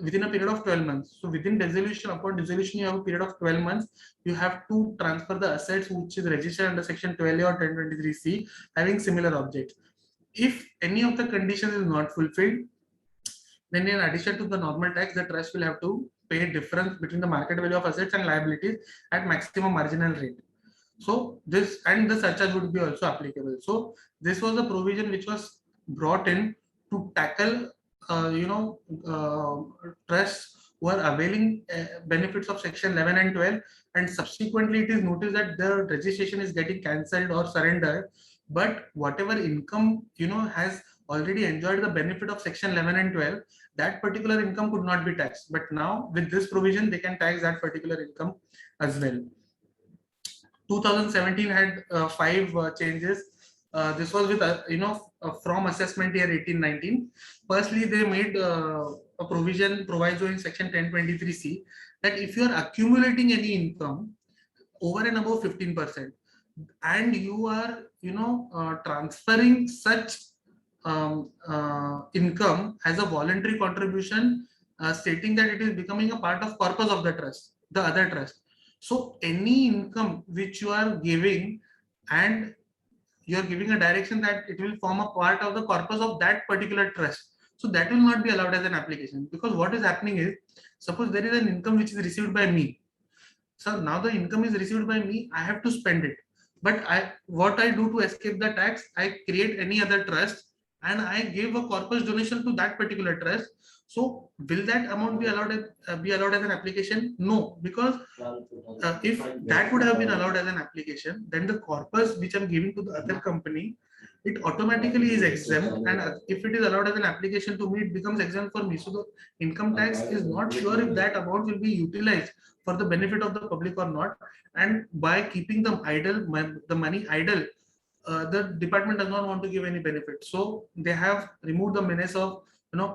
within a period of 12 months. So within dissolution, upon dissolution, you have a period of 12 months. You have to transfer the assets which is registered under section 12A or 1023C having similar objects. If any of the conditions is not fulfilled, then in addition to the normal tax, the trust will have to pay difference between the market value of assets and liabilities at maximum marginal rate. So this and the surcharge would be also applicable. So this was a provision which was brought in to tackle trusts who are availing benefits of section 11 and 12, and subsequently it is noticed that the registration is getting cancelled or surrendered, but whatever income has already enjoyed the benefit of section 11 and 12, that particular income could not be taxed. But now with this provision, they can tax that particular income as well. 2017 had 5 changes. This was with from assessment year 18-19. Firstly, they made a proviso in section 1023C that if you are accumulating any income over and above 15%, and you are transferring such income as a voluntary contribution, stating that it is becoming a part of corpus of the trust, the other trust. So any income which you are giving, and you are giving a direction that it will form a part of the corpus of that particular trust, so that will not be allowed as an application. Because what is happening is, suppose there is an income which is received by me. So now the income is received by me, I have to spend it. But what I do to escape the tax, I create any other trust and I give a corpus donation to that particular trust. So will that amount be allowed as an application? No, because if that would have been allowed as an application, then the corpus which I'm giving to the other company, it automatically is exempt, and if it is allowed as an application to me, it becomes exempt for me. So the income tax is not sure if that amount will be utilized for the benefit of the public or not. And by keeping them idle, the money idle, the department does not want to give any benefit. So they have removed the menace of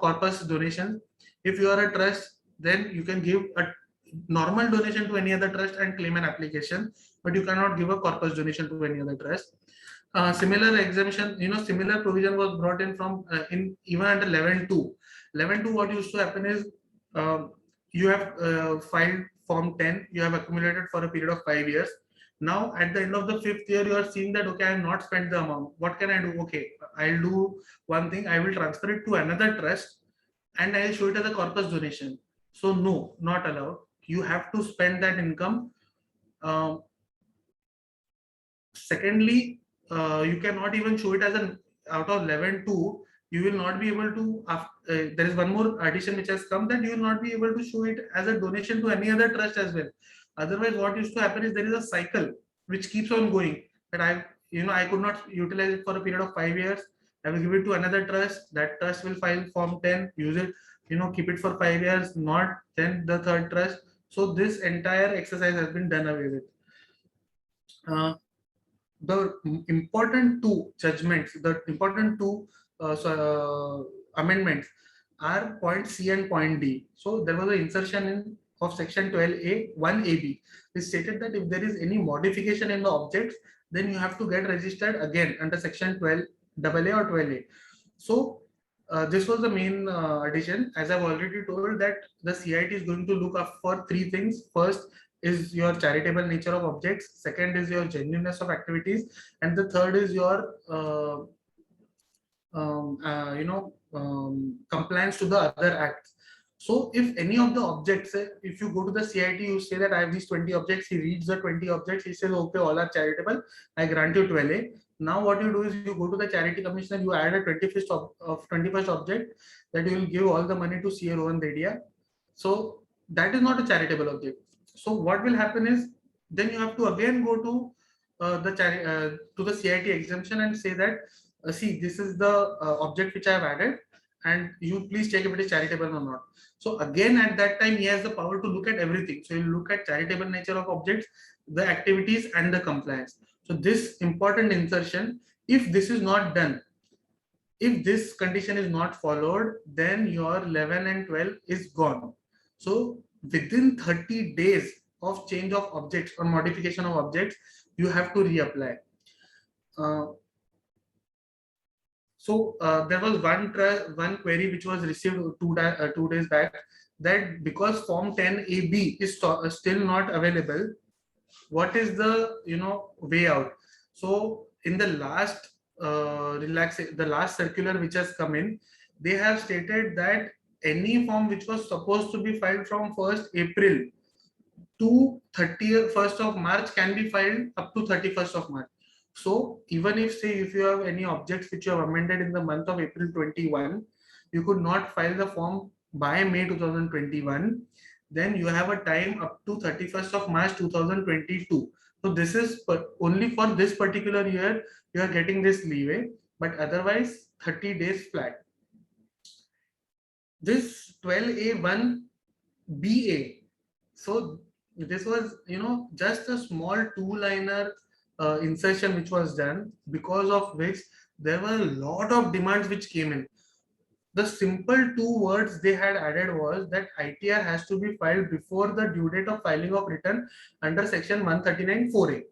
corpus donation. If you are a trust, then you can give a normal donation to any other trust and claim an application, but you cannot give a corpus donation to any other trust. Similar exemption, similar provision was brought in from in even under 11.2. 11.2, what used to happen is, you have filed form 10, you have accumulated for a period of 5 years. Now at the end of the 5th year, you are seeing that, okay, I have not spent the amount. What can I do? Okay, I'll do one thing. I will transfer it to another trust and I'll show it as a corpus donation. So no, not allowed. You have to spend that income. Secondly, you cannot even show it as an out of 11.2. You will not be able to. There is one more addition which has come, that you will not be able to show it as a donation to any other trust as well. Otherwise, what used to happen is there is a cycle which keeps on going. That I could not utilize it for a period of 5 years. I will give it to another trust. That trust will file form 10, use it, keep it for 5 years, not then the third trust. So this entire exercise has been done away with. The important 2 judgments, the important 2 amendments are point C and point D. So there was an insertion of section 12A 1AB. It stated that if there is any modification in the objects, then you have to get registered again under section 12AA or 12A. So this was the main addition. As I've already told, that the CIT is going to look up for 3 things. First is your charitable nature of objects, second is your genuineness of activities, and the third is your compliance to the other acts. So if any of the objects, if you go to the CIT, you say that I have these 20 objects, he reads the 20 objects, he says, okay, all are charitable, I grant you 12A. Now what you do is you go to the charity commissioner, you add a 21st object that you will give all the money to CA Rohan Dedia. So that is not a charitable object. So what will happen is, then you have to again go to the CIT exemption and say that, see, this is the object which I have added, and you please check if it is charitable or not. So again, at that time, he has the power to look at everything. So he'll look at charitable nature of objects, the activities, and the compliance. So this important insertion, if this is not done, if this condition is not followed, then your 11 and 12 is gone. So within 30 days of change of objects or modification of objects, you have to reapply. There was one query which was received 2 days back, that because form 10AB is still not available, what is the way out? So in the last the last circular which has come in, they have stated that any form which was supposed to be filed from 1st April to 31st of March can be filed up to 31st of March. So even if, say, if you have any objects which you have amended in the month of April 21, you could not file the form by May 2021, then you have a time up to 31st of March 2022. So this is only for this particular year you are getting this leeway, but otherwise 30 days flat. This 12A1BA, so this was, just a small two-liner insertion which was done, because of which there were a lot of demands which came in. The simple two words they had added was that ITR has to be filed before the due date of filing of return under section 139(4)(a).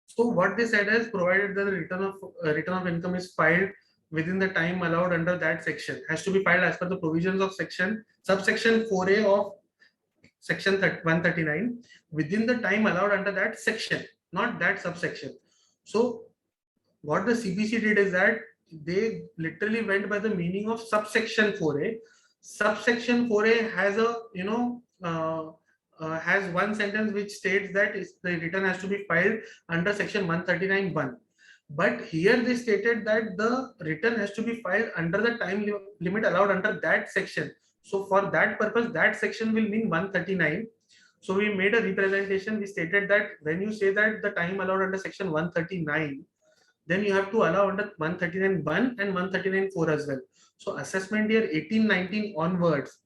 So what they said is, provided the return of income is filed within the time allowed under that section, has to be filed as per the provisions of subsection 4A of section 139 within the time allowed under that section, not that subsection. So what the CBC did is that they literally went by the meaning of subsection 4A. Subsection 4A has a, has one sentence which states that the return has to be filed under section 139(1). But here they stated that the return has to be filed under the time limit allowed under that section. So for that purpose, that section will mean 139. So we made a representation. We stated that when you say that the time allowed under section 139, then you have to allow under 139(1) and 139(4) as well. So assessment year 18-19 onwards,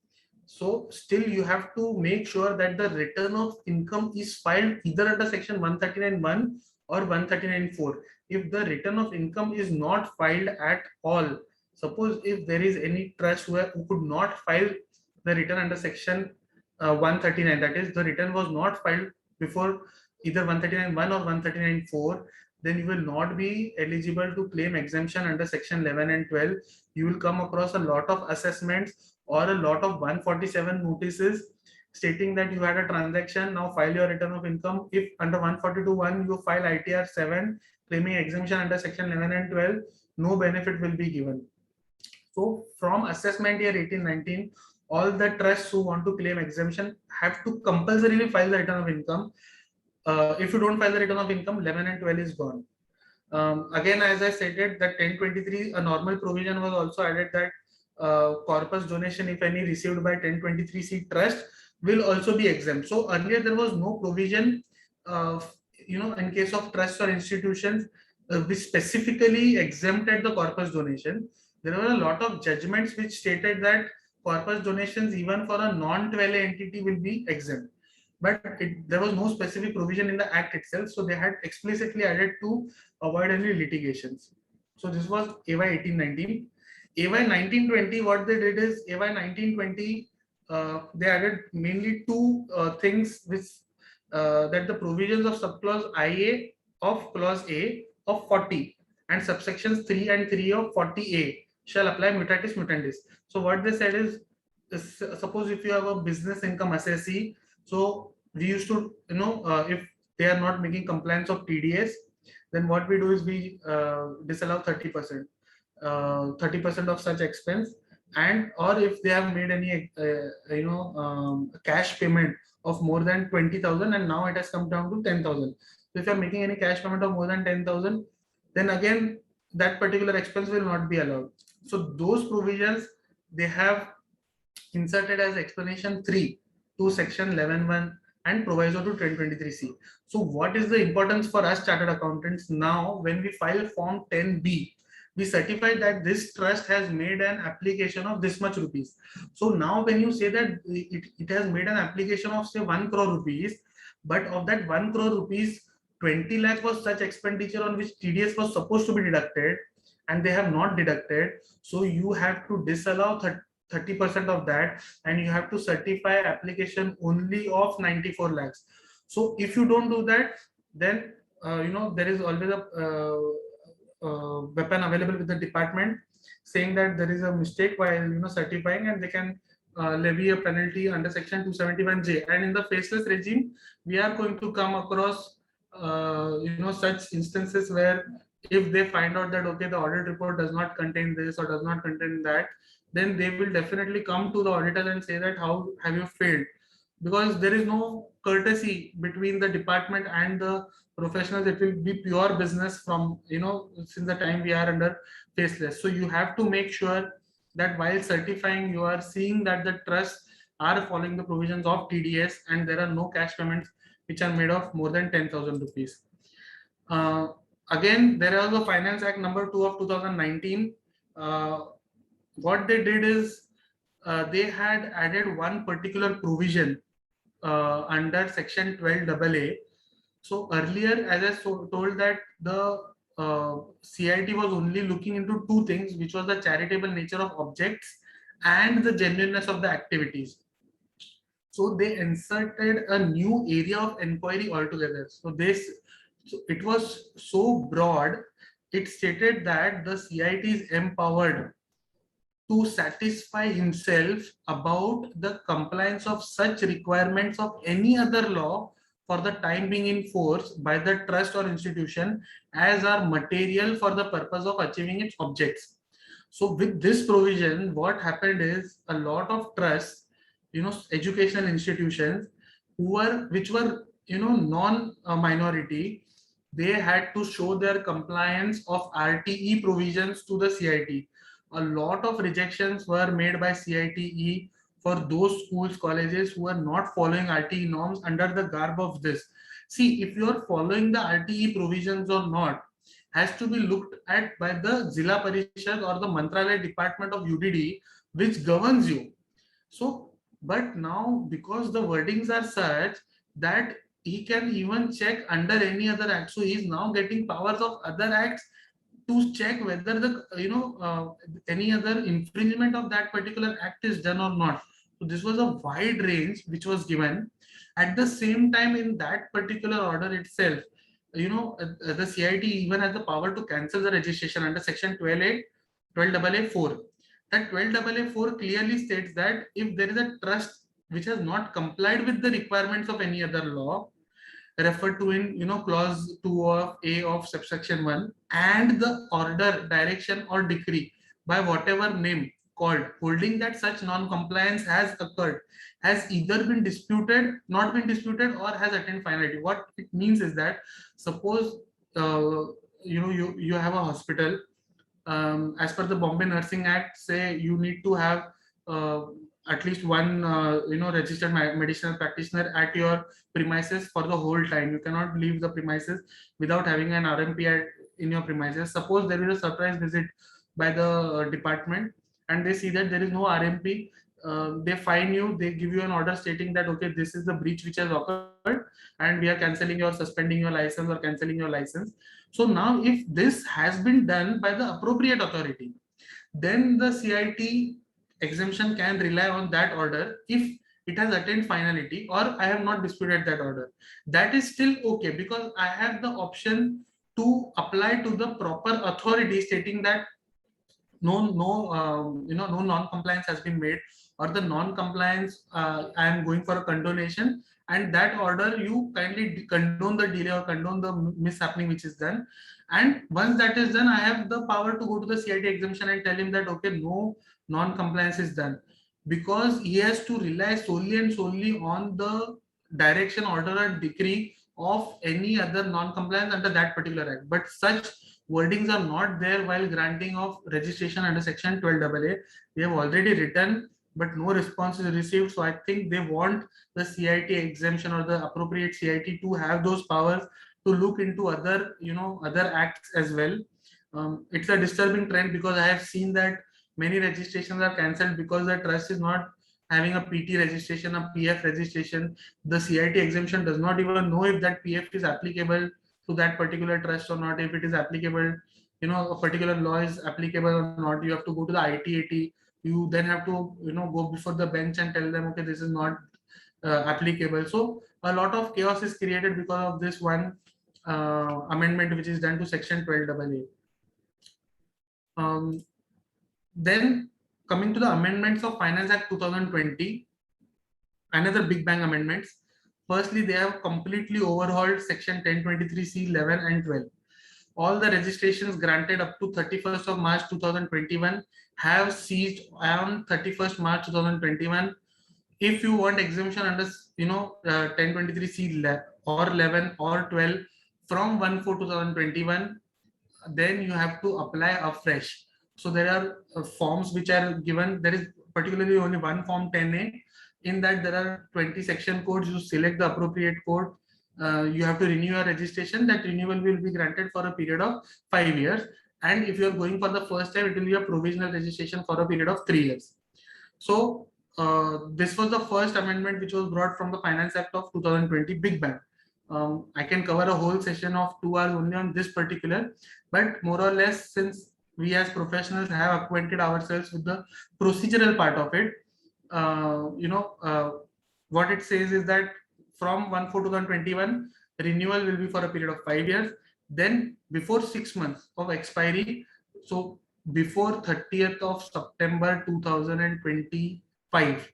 so still you have to make sure that the return of income is filed either under section 139(1) or 139(4). If the return of income is not filed at all, suppose if there is any trust who could not file the return under section 139, that is, the return was not filed before either 139(1) or 139(4), then you will not be eligible to claim exemption under section 11 and 12. You will come across a lot of assessments or a lot of 147 notices stating that you had a transaction, now file your return of income. If under 142(1) you file ITR 7 claiming exemption under section 11 and 12, no benefit will be given. So from assessment year 18-19, all the trusts who want to claim exemption have to compulsorily file the return of income. If you don't file the return of income, 11 and 12 is gone. Again, as I stated, that 1023, a normal provision was also added that corpus donation, if any, received by 1023C trust will also be exempt. So earlier there was no provision, in case of trusts or institutions, which specifically exempted the corpus donation. There were a lot of judgments which stated that corpus donations, even for a non-12A entity, will be exempt. But there was no specific provision in the act itself, so they had explicitly added to avoid any litigations. So this was AY 18-19. AY 19-20, what they did is, AY 19-20, they added mainly two things which that the provisions of subclause IA of clause A of 40 and subsections 3 and 3 of 40A shall apply mutatis mutandis. So what they said is, suppose if you have a business income assessee, so we used to, if they are not making compliance of TDS, then what we do is we disallow 30%, 30% of such expense, and or if they have made any, cash payment of more than 20,000 and now it has come down to 10,000. So if you are making any cash payment of more than 10,000, then again that particular expense will not be allowed. So those provisions they have inserted as explanation 3 to section 11(1) and proviso to 1023C. So what is the importance for us chartered accountants? Now when we file form 10B, we certify that this trust has made an application of this much rupees. So now when you say that it has made an application of say 1 crore rupees, but of that 1 crore rupees, 20 lakh was such expenditure on which TDS was supposed to be deducted and they have not deducted. So you have to disallow 30% of that and you have to certify application only of 94 lakhs. So if you don't do that, then there is always a weapon available with the department saying that there is a mistake while certifying, and they can levy a penalty under section 271J. And in the faceless regime, we are going to come across such instances where if they find out that okay, the audit report does not contain this or does not contain that, then they will definitely come to the auditor and say that how have you failed, because there is no courtesy between the department and the professionals. It will be pure business from since the time we are under faceless. So you have to make sure that while certifying, you are seeing that the trusts are following the provisions of TDS and there are no cash payments which are made of more than 10,000 rupees. Again, there is the Finance Act number 2 of 2019. What they did is they had added one particular provision under section 12AA. So earlier, as I told that the CIT was only looking into two things, which was the charitable nature of objects and the genuineness of the activities. So they inserted a new area of inquiry altogether. So it was so broad. It stated that the CIT is empowered to satisfy himself about the compliance of such requirements of any other law for the time being in force by the trust or institution as are material for the purpose of achieving its objects. So with this provision, what happened is a lot of trusts, educational institutions which were, non-minority, they had to show their compliance of RTE provisions to the CIT. A lot of rejections were made by CITE for those schools, colleges who are not following RTE norms under the garb of this. See, if you are following the RTE provisions or not has to be looked at by the Zilla Parishad or the Mantralaya department of UDD, which governs you. So, but now because the wordings are such that he can even check under any other act, so he is now getting powers of other acts to check whether the any other infringement of that particular act is done or not. So this was a wide range which was given. At the same time, in that particular order itself, the CIT even has the power to cancel the registration under section 12AA4. That 12AA4 clearly states that if there is a trust which has not complied with the requirements of any other law referred to in clause 2 of A of subsection 1, and the order, direction or decree by whatever name called holding that such non-compliance has occurred has either been disputed, not been disputed, or has attained finality. What it means is that suppose you have a hospital, as per the Bombay Nursing Act, say you need to have at least one registered medicinal practitioner at your premises for the whole time. You cannot leave the premises without having an RMP in your premises. Suppose there is a surprise visit by the department and they see that there is no RMP. They fine you, they give you an order stating that okay, this is the breach which has occurred and we are cancelling or suspending your license or cancelling your license. So now if this has been done by the appropriate authority, then the CIT exemption can rely on that order if it has attained finality or I have not disputed that order. That is still okay because I have the option to apply to the proper authority stating that no non-compliance has been made, or the non-compliance I am going for a condonation, and that order you kindly condone the delay or condone the mishappening which is done. And once that is done, I have the power to go to the CIT exemption and tell him that okay, no non-compliance is done, because he has to rely solely and solely on the direction, order and decree of any other non-compliance under that particular act. But such wordings are not there while granting of registration under section 12AA. They have already written, but no response is received. So I think they want the CIT exemption or the appropriate CIT to have those powers to look into other acts as well. It's a disturbing trend because I have seen that many registrations are cancelled because the trust is not having a PT registration, a PF registration. The CIT exemption does not even know if that PF is applicable to that particular trust or not, if it is applicable, a particular law is applicable or not. You have to go to the ITAT. You then have to go before the bench and tell them okay, this is not applicable. So a lot of chaos is created because of this one amendment which is done to section 12AA. Then coming to the amendments of Finance Act 2020, another big bang amendments. Firstly, they have completely overhauled section 1023C, 11 and 12. All the registrations granted up to 31st of March 2021 have ceased on 31st March 2021. If you want exemption under 1023C or 11 or 12 from 1/4/2021, then you have to apply afresh. So there are forms which are given. There is particularly only one form 10A. In that there are 20 section codes. You select the appropriate code. You have to renew your registration. That renewal will be granted for a period of 5 years. And if you are going for the first time, it will be a provisional registration for a period of 3 years. So this was the first amendment which was brought from the Finance Act of 2020, Big Bang. I can cover a whole session of 2 hours only on this particular, but more or less, since we as professionals have acquainted ourselves with the procedural part of it, what it says is that from 1/4/2021, renewal will be for a period of 5 years. Then before 6 months of expiry, so before 30th of September 2025,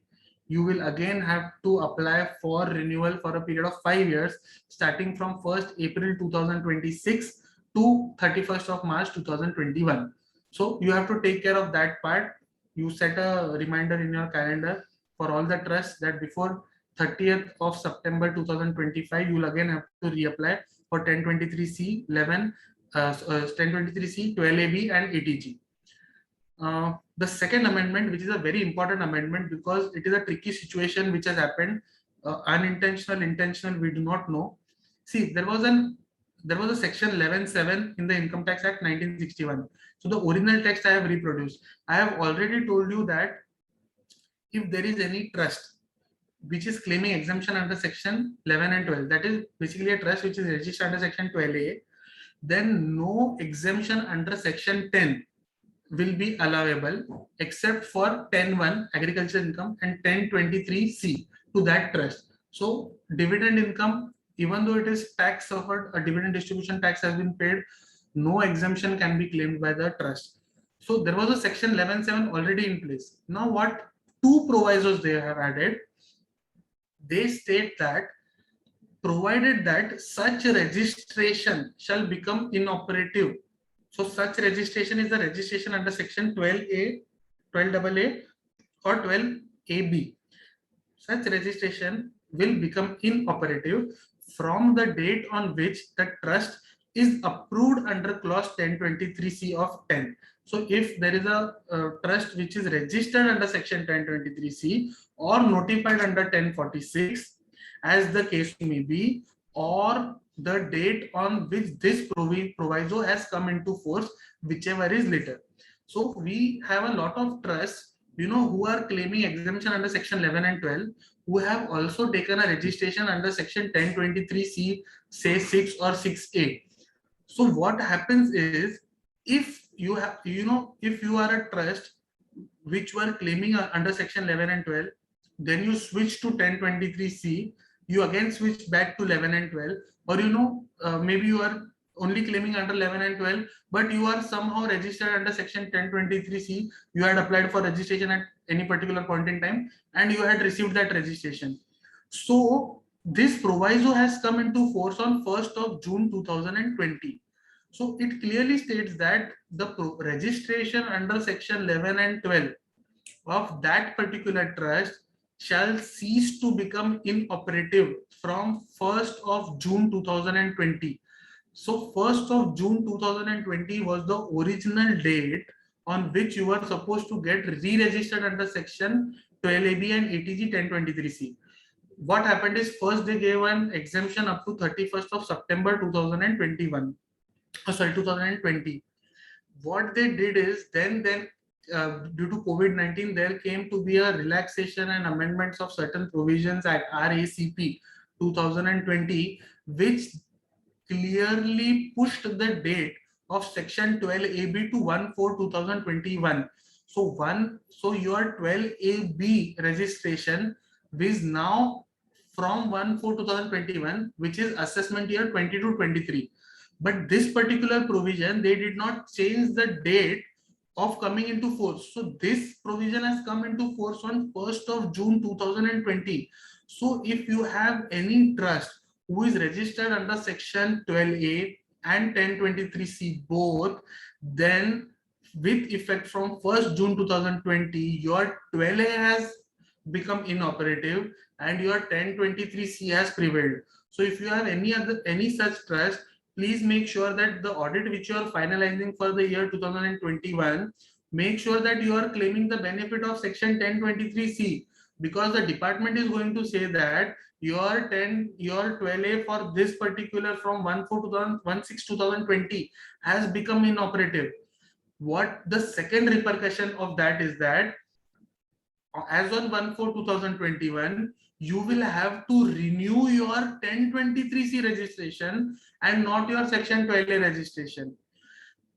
you will again have to apply for renewal for a period of 5 years, starting from 1st April 2026 to 31st of March 2021. So you have to take care of that part. You set a reminder in your calendar for all the trusts that before 30th of September 2025, you will again have to reapply for 1023C, 11, 1023C, 12AB and 80G. The second amendment, which is a very important amendment because it is a tricky situation which has happened, unintentional, intentional, we do not know. See, there was a section 11(7) in the Income Tax Act 1961. So the original text I have reproduced. I have already told you that if there is any trust which is claiming exemption under section 11 and 12, that is basically a trust which is registered under section 12A, then no exemption under section 10 will be allowable except for 10(1) agriculture income and 1023C to that trust. So dividend income, even though it is tax suffered, a dividend distribution tax has been paid, no exemption can be claimed by the trust. So there was a section 11(7) already in place. Now what two provisos they have added? They state that provided that such registration shall become inoperative. So such registration is the registration under section 12A, 12AA or 12AB. Such registration will become inoperative from the date on which the trust is approved under clause 1023C of 10. So if there is a trust which is registered under section 1023C or notified under 1046, as the case may be, or the date on which this proviso has come into force, whichever is later. So we have a lot of trusts, who are claiming exemption under section 11 and 12, who have also taken a registration under section 1023C, say 6 or 6A. So what happens is, if you have, if you are a trust which were claiming under section 11 and 12, then you switch to 1023C, you again switch back to 11 and 12, or maybe you are only claiming under 11 and 12, but you are somehow registered under section 1023C, you had applied for registration at any particular point in time and you had received that registration. So this proviso has come into force on 1st of June 2020. So it clearly states that the registration under section 11 and 12 of that particular trust shall cease to become inoperative from 1st of June 2020. So 1st of June 2020 was the original date on which you were supposed to get re-registered under section 12AB and 80G 1023C. What happened is, first they gave an exemption up to 31st of September 2021. 2020. What they did is, then due to COVID-19, there came to be a relaxation and amendments of certain provisions at RACP 2020, which clearly pushed the date of section 12AB to 1/4/2021. So your 12AB registration is now from 1/4/2021, which is assessment year 22-23. But this particular provision, they did not change the date of coming into force. So this provision has come into force on 1st of June 2020. So if you have any trust who is registered under section 12A and 1023C both, then with effect from 1st June 2020, your 12A has become inoperative and your 1023C has prevailed. So if you have any such trust, please make sure that the audit which you are finalizing for the year 2021 make sure that you are claiming the benefit of section 1023C, because the department is going to say that your 12A for this particular from 1/4/2016/2020 has become inoperative. What the second repercussion of that is that as on 1/4/2021, you will have to renew your 1023C registration and not your section 12A registration.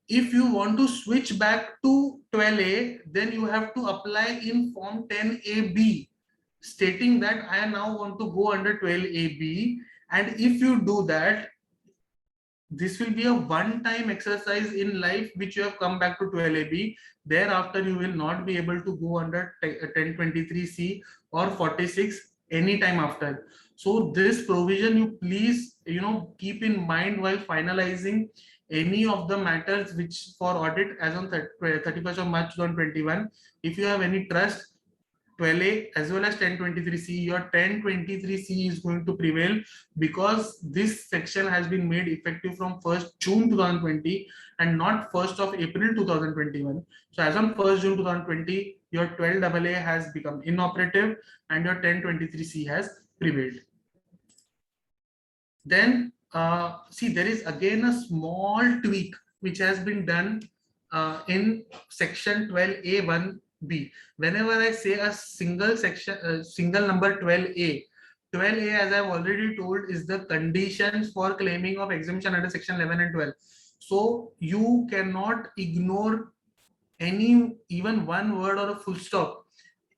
If you want to switch back to 12A, then you have to apply in form 10AB, stating that I now want to go under 12AB. And if you do that, this will be a one-time exercise in life which you have come back to 12AB. Thereafter, you will not be able to go under 1023C or 46 anytime after. So this provision you please keep in mind while finalizing any of the matters which for audit as on 31st of March 2021. If you have any trust, 12A as well as 1023C, your 1023C is going to prevail, because this section has been made effective from 1st June 2020 and not 1st of April 2021. So as on 1st June 2020, your 12AA has become inoperative and your 1023C has prevailed. Then see, there is again a small tweak which has been done in section 12A(1)(b). Whenever I say a single section, single number 12A, 12A, as I've already told, is the conditions for claiming of exemption under section 11 and 12. So you cannot ignore any even one word or a full stop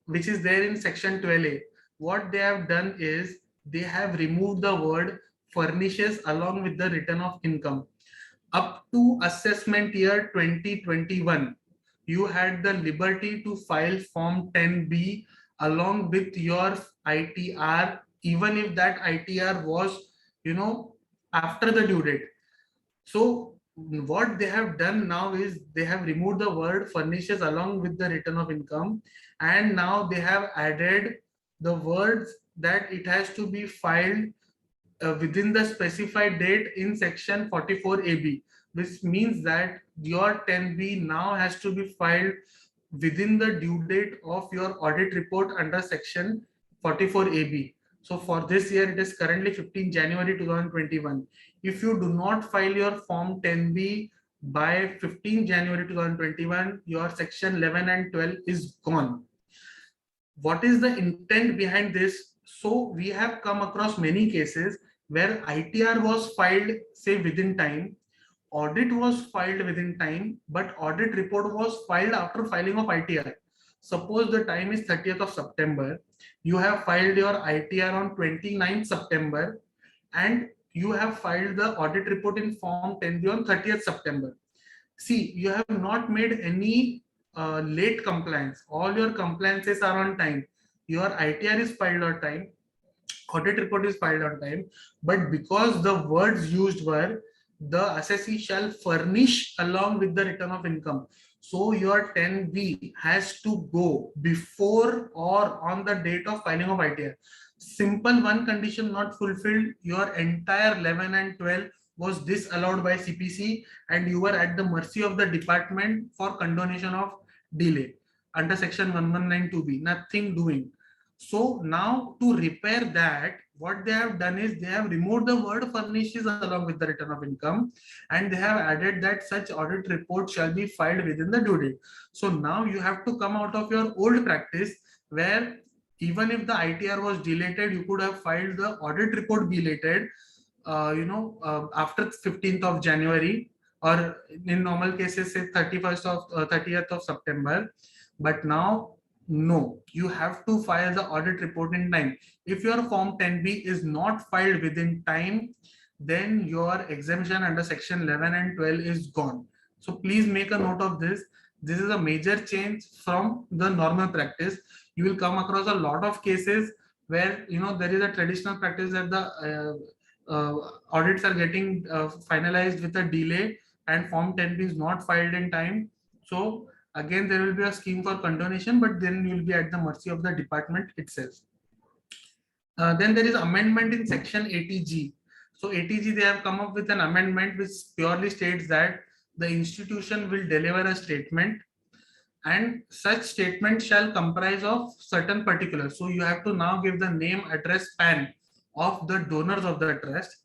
which is there in section 12A. What they have done is they have removed the word furnishes along with the return of income. Up to assessment year 2021, you had the liberty to file form 10B along with your ITR, even if that ITR was after the due date. So what they have done now is they have removed the word furnishes along with the return of income, and now they have added the words that it has to be filed within the specified date in section 44AB, which means that your 10B now has to be filed within the due date of your audit report under section 44AB. So for this year, it is currently 15 January 2021. If you do not file your form 10B by 15 January 2021, your section 11 and 12 is gone. What is the intent behind this? So we have come across many cases where ITR was filed, say, within time, audit was filed within time, but audit report was filed after filing of ITR. Suppose the time is 30th of September, you have filed your ITR on 29th September, and you have filed the audit report in form 10B on 30th September. See, you have not made any late compliance. All your compliances are on time. Your ITR is filed on time, audit report is filed on time, but because the words used were the assessee shall furnish along with the return of income, so your 10B has to go before or on the date of filing of ITR. Simple one condition not fulfilled, your entire 11 and 12 was disallowed by CPC, and you were at the mercy of the department for condonation of delay under section 1192B. Nothing doing. So now to repair that, what they have done is they have removed the word furnishes along with the return of income, and they have added that such audit report shall be filed within the due date. So now you have to come out of your old practice where even if the ITR was deleted, you could have filed the audit report belated, after 15th of January, or in normal cases, say 30th of September. But now, no, you have to file the audit report in time. If your form 10B is not filed within time, then your exemption under section 11 and 12 is gone. So please make a note of this. This is a major change from the normal practice. You will come across a lot of cases where there is a traditional practice that the audits are getting finalized with a delay and form 10B is not filed in time. So again, there will be a scheme for condonation, but then you will be at the mercy of the department itself. Then there is amendment in section 80G. So 80G, they have come up with an amendment which purely states that the institution will deliver a statement and such statement shall comprise of certain particulars. So you have to now give the name, address, PAN of the donors of the trust.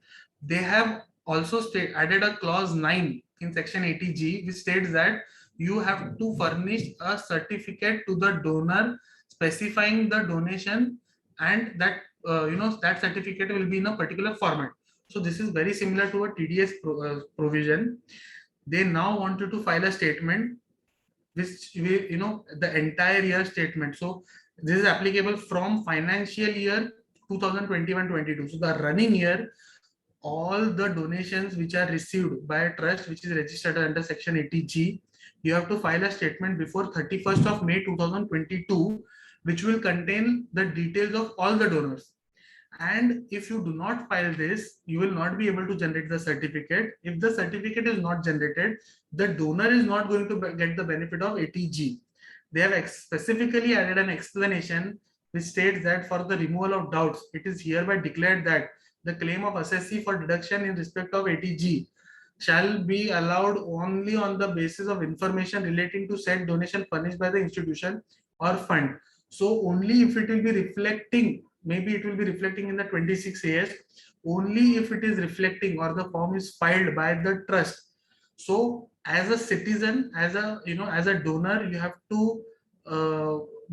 They have also added a clause 9 in section 80G, which states that you have to furnish a certificate to the donor specifying the donation, and that that certificate will be in a particular format. So this is very similar to a TDS provision. They now want you to file a statement which we, the entire year statement. So this is applicable from financial year 2021-22. So the running year, all the donations which are received by a trust which is registered under section 80G, you have to file a statement before 31st of May 2022, which will contain the details of all the donors. And if you do not file this, you will not be able to generate the certificate. If the certificate is not generated, the donor is not going to get the benefit of 80G. They have specifically added an explanation which states that for the removal of doubts, it is hereby declared that the claim of assessee for deduction in respect of 80G shall be allowed only on the basis of information relating to said donation furnished by the institution or fund. So only if it will be reflecting, maybe it will be reflecting in the 26 years, only if it is reflecting or the form is filed by the trust. So as a citizen, as a donor, you have to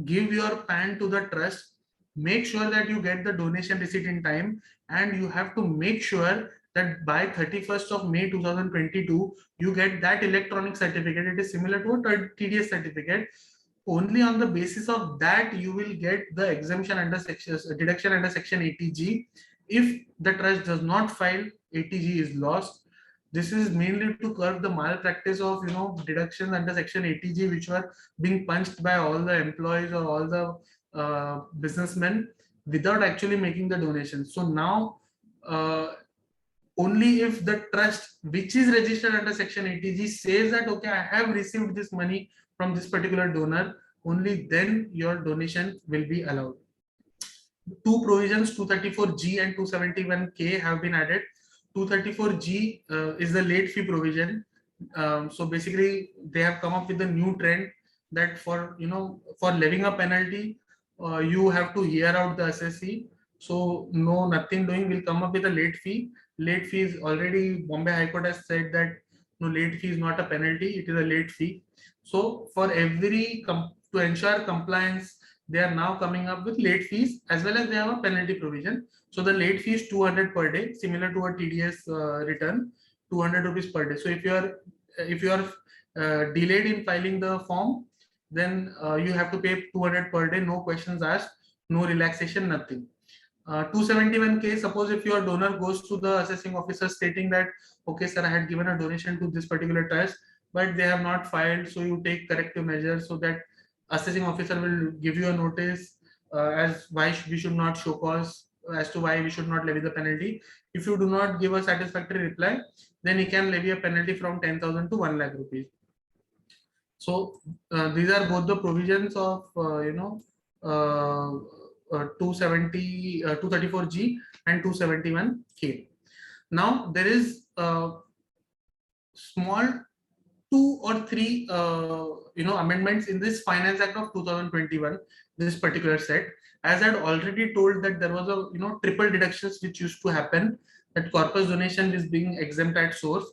give your PAN to the trust, make sure that you get the donation receipt in time, and you have to make sure that by 31st of May 2022, you get that electronic certificate. It is similar to a TDS certificate. Only on the basis of that you will get the exemption under deduction under section 80G. If the trust does not file, 80G is lost. This is mainly to curb the malpractice of deductions under section 80G, which were being punched by all the employees or all the businessmen without actually making the donation. So now only if the trust which is registered under section 80G says that okay, I have received this money from this particular donor, only then your donation will be allowed. Two provisions, 234G and 271K, have been added. 234G is the late fee provision. So basically they have come up with a new trend that for levying a penalty, you have to hear out the assessee. So nothing doing, will come up with a late fee. Late fee is already, Bombay High Court has said that no, late fee is not a penalty, it is a late fee. So for every to ensure compliance, they are now coming up with late fees, as well as they have a penalty provision. So the late fee is 200 per day, similar to a TDS return, 200 rupees per day. So if you are delayed in filing the form, then you have to pay 200 per day, no questions asked, no relaxation, nothing. 271K, suppose if your donor goes to the assessing officer stating that, okay, sir, I had given a donation to this particular trust, but they have not filed, so you take corrective measures so that assessing officer will give you a notice as why we should not show cause, as to why we should not levy the penalty. If you do not give a satisfactory reply, then he can levy a penalty from 10,000 to 1 lakh rupees. So these are both the provisions of 234G and 271K. Now there is small 2 or 3 amendments in this Finance Act of 2021, this particular set. As I had already told that there was a triple deductions which used to happen, that corpus donation is being exempt at source.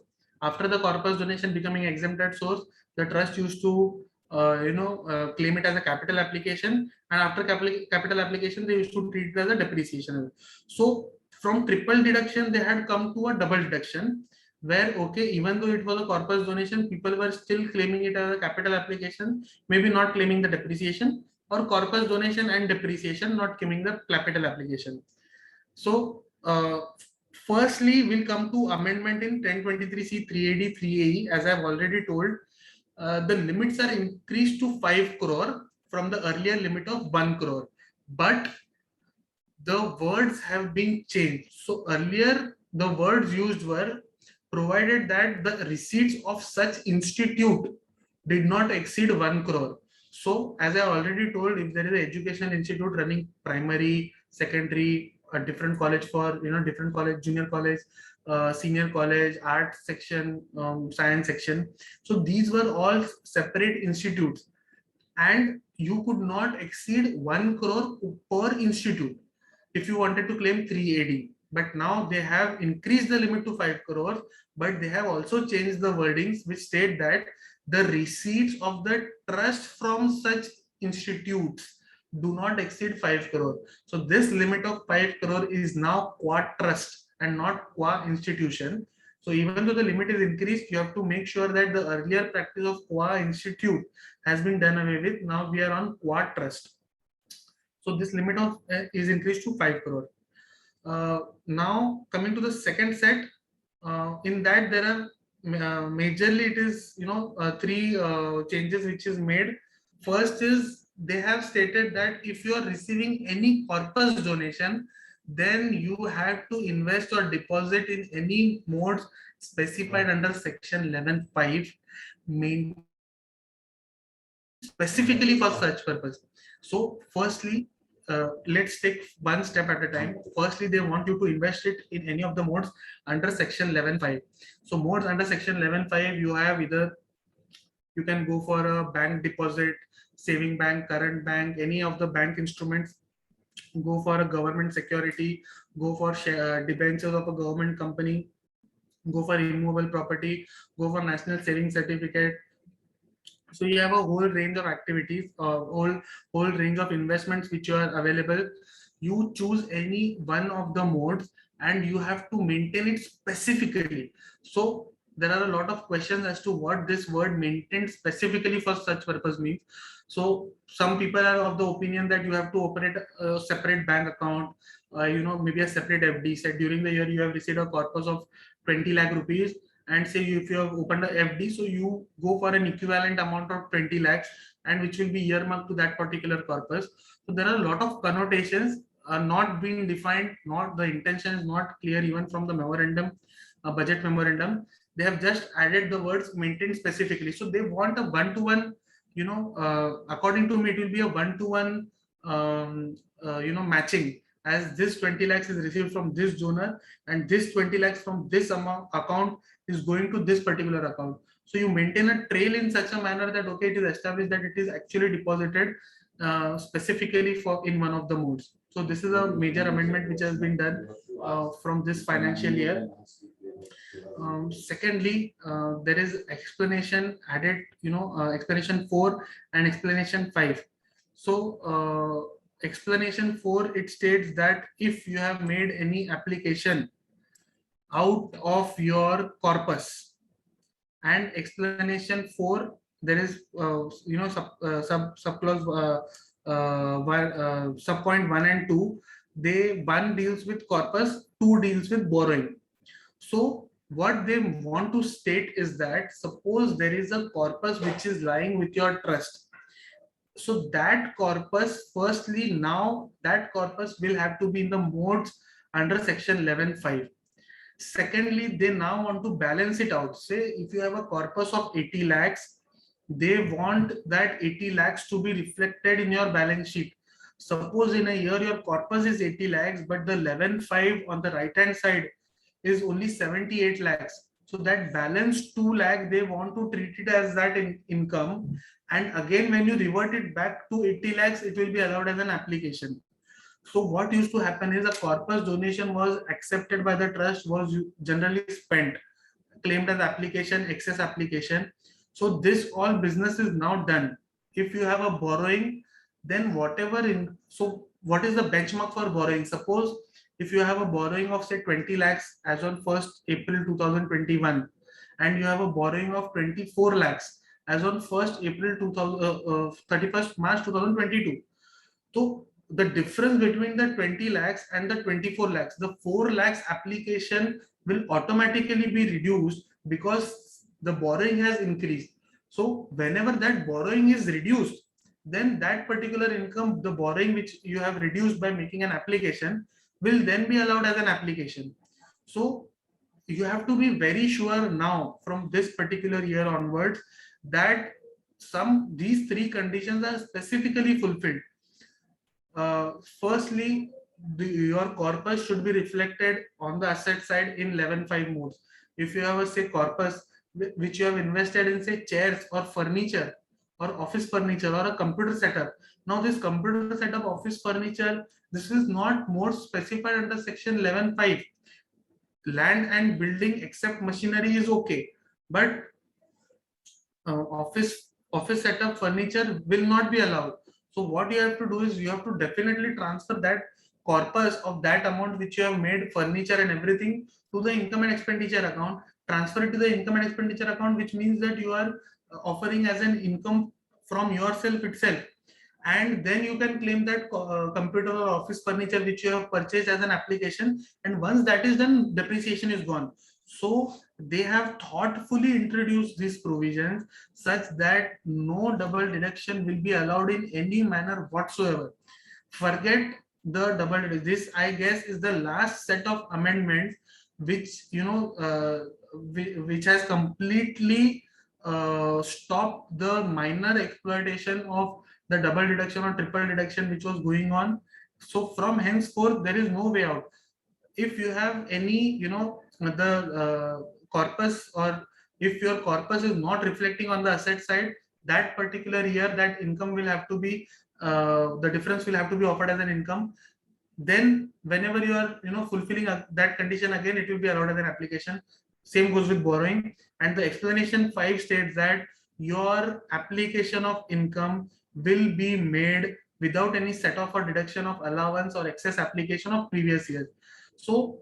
After the corpus donation becoming exempt at source, the trust used to claim it as a capital application, and after capital application they used to treat it as a depreciation. So from triple deduction they had come to a double deduction, where okay, even though it was a corpus donation, people were still claiming it as a capital application, maybe not claiming the depreciation, or corpus donation and depreciation, not claiming the capital application. So firstly we'll come to amendment in 1023C 3AD 3AE. As I've already told, the limits are increased to 5 crore from the earlier limit of 1 crore, but the words have been changed. So earlier the words used were provided that the receipts of such institute did not exceed 1 crore. So as I already told, if there is an educational institute running primary, secondary, a different college for different college, junior college, senior college, arts section, science section, so these were all separate institutes. and you could not exceed 1 crore per institute if you wanted to claim 3 AD. But now they have increased the limit to 5 crores, but they have also changed the wordings which state that the receipts of the trust from such institutes do not exceed 5 crore. So this limit of 5 crore is now qua trust and not qua institution. So even though the limit is increased, you have to make sure that the earlier practice of qua institute has been done away with. Now we are on qua trust. So this limit of is increased to 5 crore. Now coming to the second set, in that there are majorly it is three changes which is made. First is they have stated that if you are receiving any corpus donation, then you have to invest or deposit in any modes specified under section 11.5 main specifically for such purpose. So firstly, let's take one step at a time. Firstly, they want you to invest it in any of the modes under section 11.5. So modes under section 11.5, you have either you can go for a bank deposit, saving bank, current bank, any of the bank instruments, go for a government security, go for debentures of a government company, go for immovable property, go for national savings certificate. So you have a whole range of activities, whole range of investments which are available. You choose any one of the modes and you have to maintain it specifically. So there are a lot of questions as to what this word maintain specifically for such purpose means. So some people are of the opinion that you have to operate a separate bank account, maybe a separate FD. Said during the year you have received a corpus of 20 lakh rupees, and say if you have opened a FD, so you go for an equivalent amount of 20 lakhs and which will be earmarked to that particular purpose. So there are a lot of connotations not being defined, not the intention is not clear even from the memorandum, budget memorandum. They have just added the words maintained specifically. So they want a one-to-one, according to me, it will be a one-to-one, matching, as this 20 lakhs is received from this donor and this 20 lakhs from this amount account is going to this particular account. So you maintain a trail in such a manner that okay, it is established that it is actually deposited specifically for in one of the modes. So this is a major amendment which has been done from this financial year. Secondly, there is explanation added, explanation 4 and explanation 5. So explanation 4, it states that if you have made any application out of your corpus, and explanation 4, there is sub clause sub point 1 and 2. They, one deals with corpus, 2 deals with borrowing. So what they want to state is that suppose there is a corpus which is lying with your trust. So that corpus, firstly, now that corpus will have to be in the modes under section 11.5. Secondly, they now want to balance it out. Say if you have a corpus of 80 lakhs, they want that 80 lakhs to be reflected in your balance sheet. Suppose in a year your corpus is 80 lakhs, but the 11.5 on the right hand side is only 78 lakhs. So that balance 2 lakh, they want to treat it as that income. And again, when you revert it back to 80 lakhs, it will be allowed as an application. So what used to happen is a corpus donation was accepted by the trust, was generally spent, claimed as application, excess application. So this all business is now done. If you have a borrowing, then whatever in, so what is the benchmark for borrowing? Suppose if you have a borrowing of say 20 lakhs as on 1st April 2021, and you have a borrowing of 24 lakhs as on 1st April 31st March 2022. So the difference between the 20 lakhs and the 24 lakhs, the 4 lakhs application will automatically be reduced because the borrowing has increased. So whenever that borrowing is reduced, then that particular income, the borrowing which you have reduced by making an application, will then be allowed as an application. So you have to be very sure now from this particular year onwards that these 3 conditions are specifically fulfilled. Firstly, your corpus should be reflected on the asset side in 11.5 modes. If you have a say corpus which you have invested in say chairs or furniture, or office furniture or a computer setup. Now this computer setup, office furniture, this is not more specified under section 11.5. Land and building except machinery is okay, but office setup furniture will not be allowed. So what you have to do is you have to definitely transfer that corpus of that amount which you have made furniture and everything to the income and expenditure account, transfer it to the income and expenditure account, which means that you are offering as an income from yourself itself, and then you can claim that computer or office furniture which you have purchased as an application, and once that is done, depreciation is gone. So they have thoughtfully introduced these provisions such that no double deduction will be allowed in any manner whatsoever. Forget the double deduction. This, I guess, is the last set of amendments which which has completely stopped the minor exploitation of the double deduction or triple deduction which was going on. So from henceforth there is no way out. If you have any the corpus, or if your corpus is not reflecting on the asset side, that particular year that income will have to be the difference will have to be offered as an income. Then whenever you are fulfilling that condition again, it will be allowed as an application. Same goes with borrowing. And the explanation 5 states that your application of income will be made without any set off or deduction of allowance or excess application of previous years. So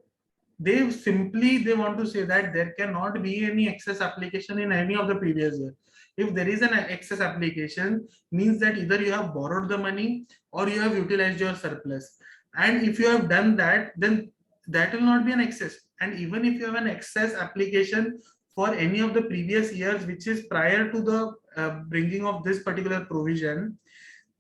they want to say that there cannot be any excess application in any of the previous year. If there is an excess application, means that either you have borrowed the money or you have utilized your surplus. And if you have done that, then that will not be an excess. And even if you have an excess application for any of the previous years, which is prior to the bringing of this particular provision,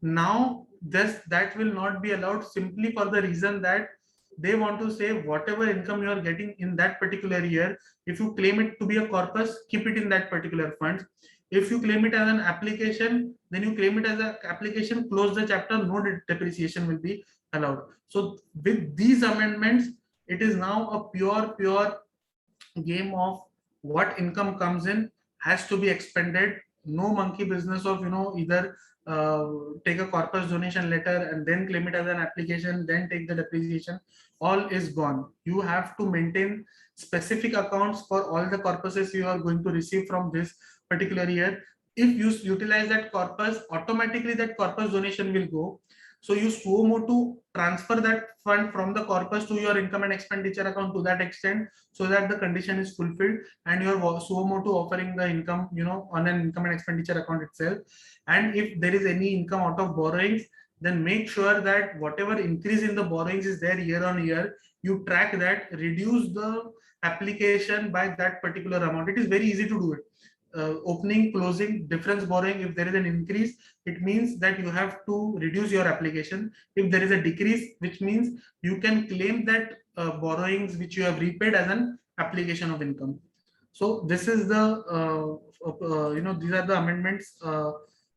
now that will not be allowed, simply for the reason that they want to say whatever income you are getting in that particular year, if you claim it to be a corpus, keep it in that particular fund. If you claim it as an application, then you claim it as an application, close the chapter, no depreciation will be allowed. So with these amendments, it is now a pure game of what income comes in has to be expended. No monkey business of either take a corpus donation letter and then claim it as an application, then take the depreciation. All is gone. You have to maintain specific accounts for all the corpuses you are going to receive from this particular year. If you utilize that corpus, automatically that corpus donation will go. So you suo motu transfer that fund from the corpus to your income and expenditure account to that extent, so that the condition is fulfilled and you are suo motu offering the income on an income and expenditure account itself. And if there is any income out of borrowings, then make sure that whatever increase in the borrowings is there year on year, you track that, reduce the application by that particular amount. It is very easy to do it. Opening, closing, difference borrowing, if there is an increase, it means that you have to reduce your application. If there is a decrease, which means you can claim that borrowings which you have repaid as an application of income. So this is the these are the amendments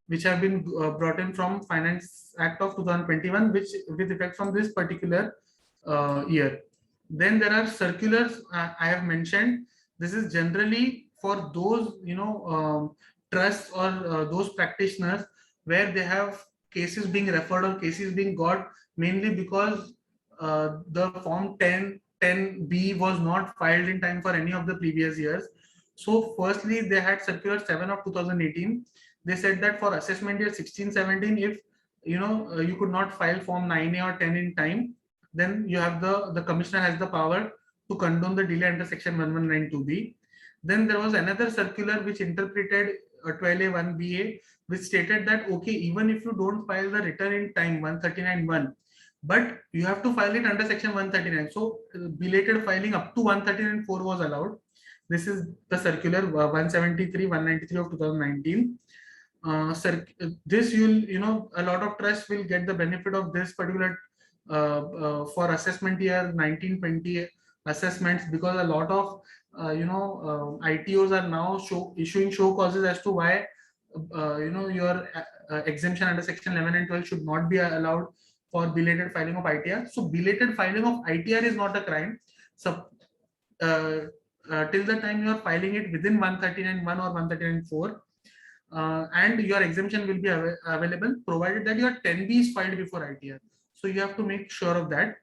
which have been brought in from Finance Act of 2021, which with effect from this particular year. Then there are circulars I have mentioned. This is generally for those trusts or those practitioners where they have cases being referred or cases being got mainly because the form 10B was not filed in time for any of the previous years. So firstly, they had circular 7 of 2018. They said that for assessment year 16-17, if you could not file form 9A or 10 in time, then you have the commissioner has the power to condone the delay under section 1192B. Then there was another circular which interpreted 12A 1BA, which stated that okay, even if you don't file the return in time 139(1), but you have to file it under section 139. So belated filing up to 139(4) was allowed. This is the circular 173 193 of 2019. This a lot of trusts will get the benefit of this particular for assessment year 1920 assessments, because a lot of ITOs are now issuing show causes as to why your exemption under section 11 and 12 should not be allowed for belated filing of ITR. So belated filing of ITR is not a crime. So till the time you are filing it within 139(1) or 139(4), and your exemption will be available provided that your 10B is filed before ITR. So you have to make sure of that.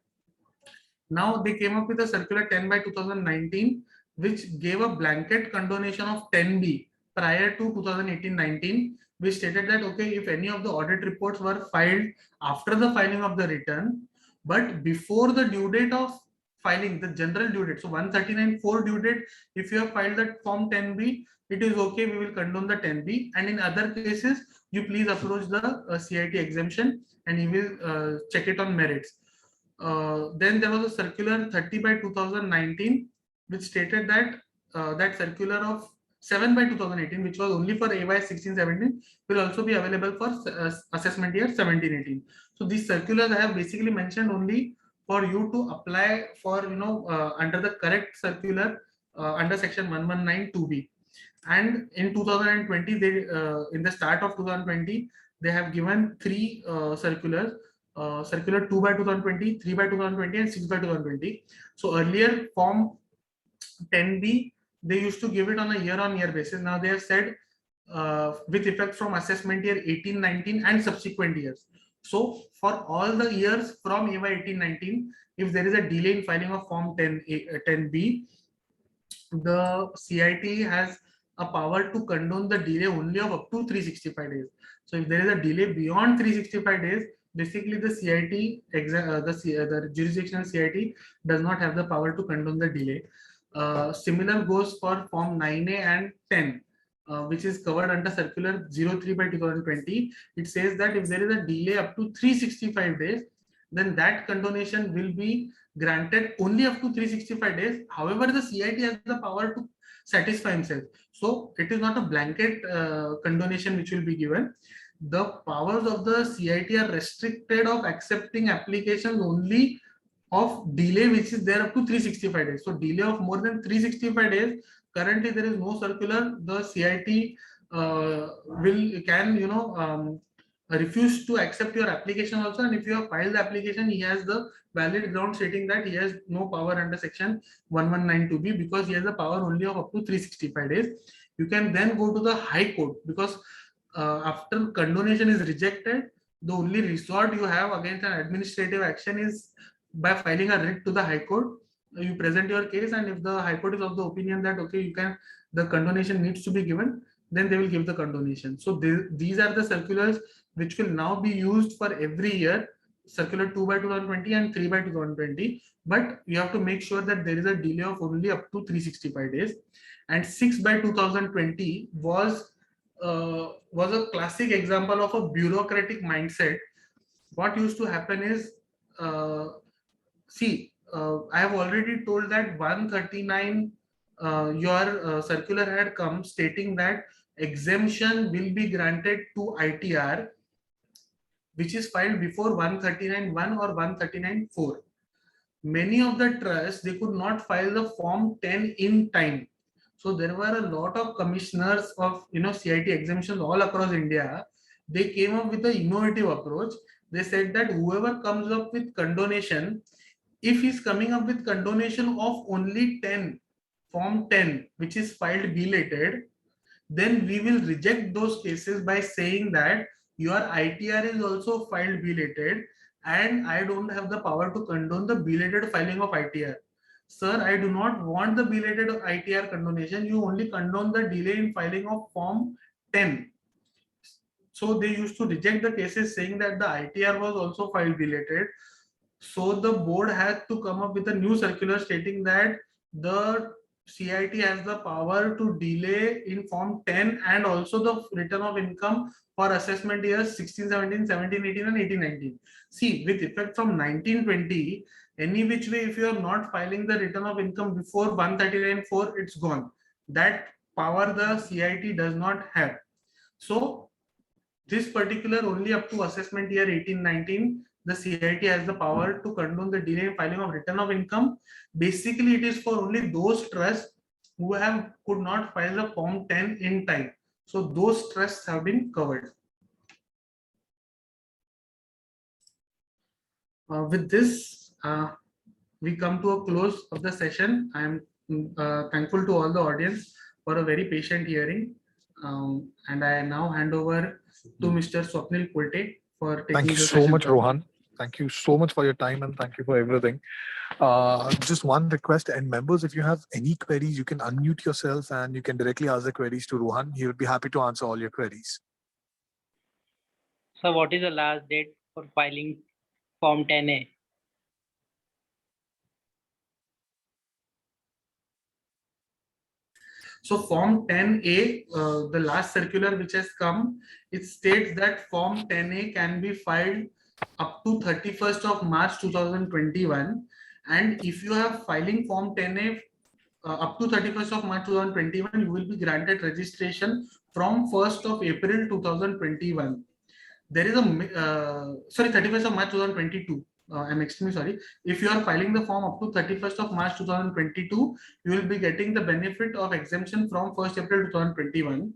Now they came up with a circular 10 by 2019, which gave a blanket condonation of 10B prior to 2018-19, which stated that, okay, if any of the audit reports were filed after the filing of the return, but before the due date of filing, the general due date, so 139(4) due date, if you have filed that form 10B, it is okay, we will condone the 10B. And in other cases, you please approach the CIT exemption and he will check it on merits. Then there was a circular 30 by 2019, which stated that that circular of 7 by 2018, which was only for AY 16-17, will also be available for assessment year 17-18. So these circulars I have basically mentioned only for you to apply for, under the correct circular under section 119(2)(b). And in 2020, they in the start of 2020, they have given three circulars. Circular 2 by 2020, 3 by 2020, and 6 by 2020. So earlier form 10B, they used to give it on a year-on-year basis. Now they have said with effect from assessment year 18-19 and subsequent years. So for all the years from AY 18-19, if there is a delay in filing of form 10B, the CIT has a power to condone the delay only of up to 365 days. So if there is a delay beyond 365 days, basically the CIT, the jurisdictional CIT does not have the power to condone the delay. Similar goes for form 9A and 10, which is covered under circular 03 by 2020. It says that if there is a delay up to 365 days, then that condonation will be granted only up to 365 days. However, the CIT has the power to satisfy himself. So it is not a blanket condonation which will be given. The powers of the CIT are restricted of accepting applications only of delay which is there up to 365 days. So delay of more than 365 days, currently there is no circular. The CIT can refuse to accept your application also, and if you have filed the application, he has the valid ground stating that he has no power under section 1192B because he has the power only of up to 365 days. You can then go to the High Court because after condonation is rejected, the only resort you have against an administrative action is by filing a writ to the High Court. You present your case, and if the High Court is of the opinion that okay, the condonation needs to be given, then they will give the condonation. So these are the circulars which will now be used for every year, circular 2 by 2020 and 3 by 2020, but you have to make sure that there is a delay of only up to 365 days. And 6 by 2020 was a classic example of a bureaucratic mindset. What used to happen is, I have already told that 139 your circular had come stating that exemption will be granted to ITR which is filed before 139(1) or 139(4). Many of the trusts, they could not file the form 10 in time. So there were a lot of commissioners of CIT exemptions all across India. They came up with an innovative approach. They said that whoever comes up with condonation, if he's coming up with condonation of only 10, form 10, which is filed belated, then we will reject those cases by saying that your ITR is also filed belated and I don't have the power to condone the belated filing of ITR. Sir, I do not want the belated ITR condonation. You only condone the delay in filing of form 10. So they used to reject the cases saying that the ITR was also filed belated. So the board had to come up with a new circular stating that the CIT has the power to delay in form 10 and also the return of income for assessment years 16-17, 17-18 and 18-19. See, with effect from 1920, any which way, if you are not filing the return of income before 139(4), it's gone. That power the CIT does not have. So this particular only up to assessment year 18-19, the CIT has the power to condone the delay in filing of return of income. Basically, it is for only those trusts who could not file the form 10 in time. So those trusts have been covered. With this, we come to a close of the session. I am thankful to all the audience for a very patient hearing. And I now hand over to Mr. Swapnil Kolte for taking Thank you the so session much, forward. Rohan. Thank you so much for your time and thank you for everything. Just one request, and members, if you have any queries, you can unmute yourself and you can directly ask the queries to Rohan. He would be happy to answer all your queries. So what is the last date for filing Form 10A? So Form 10A, the last circular which has come, it states that Form 10A can be filed up to 31st of March 2021. And if you have filing Form 10A up to 31st of March 2021, you will be granted registration from 1st of April 2021. There is a, sorry, 31st of March 2022. I'm extremely sorry. If you are filing the form up to 31st of March 2022, you will be getting the benefit of exemption from 1st April 2021.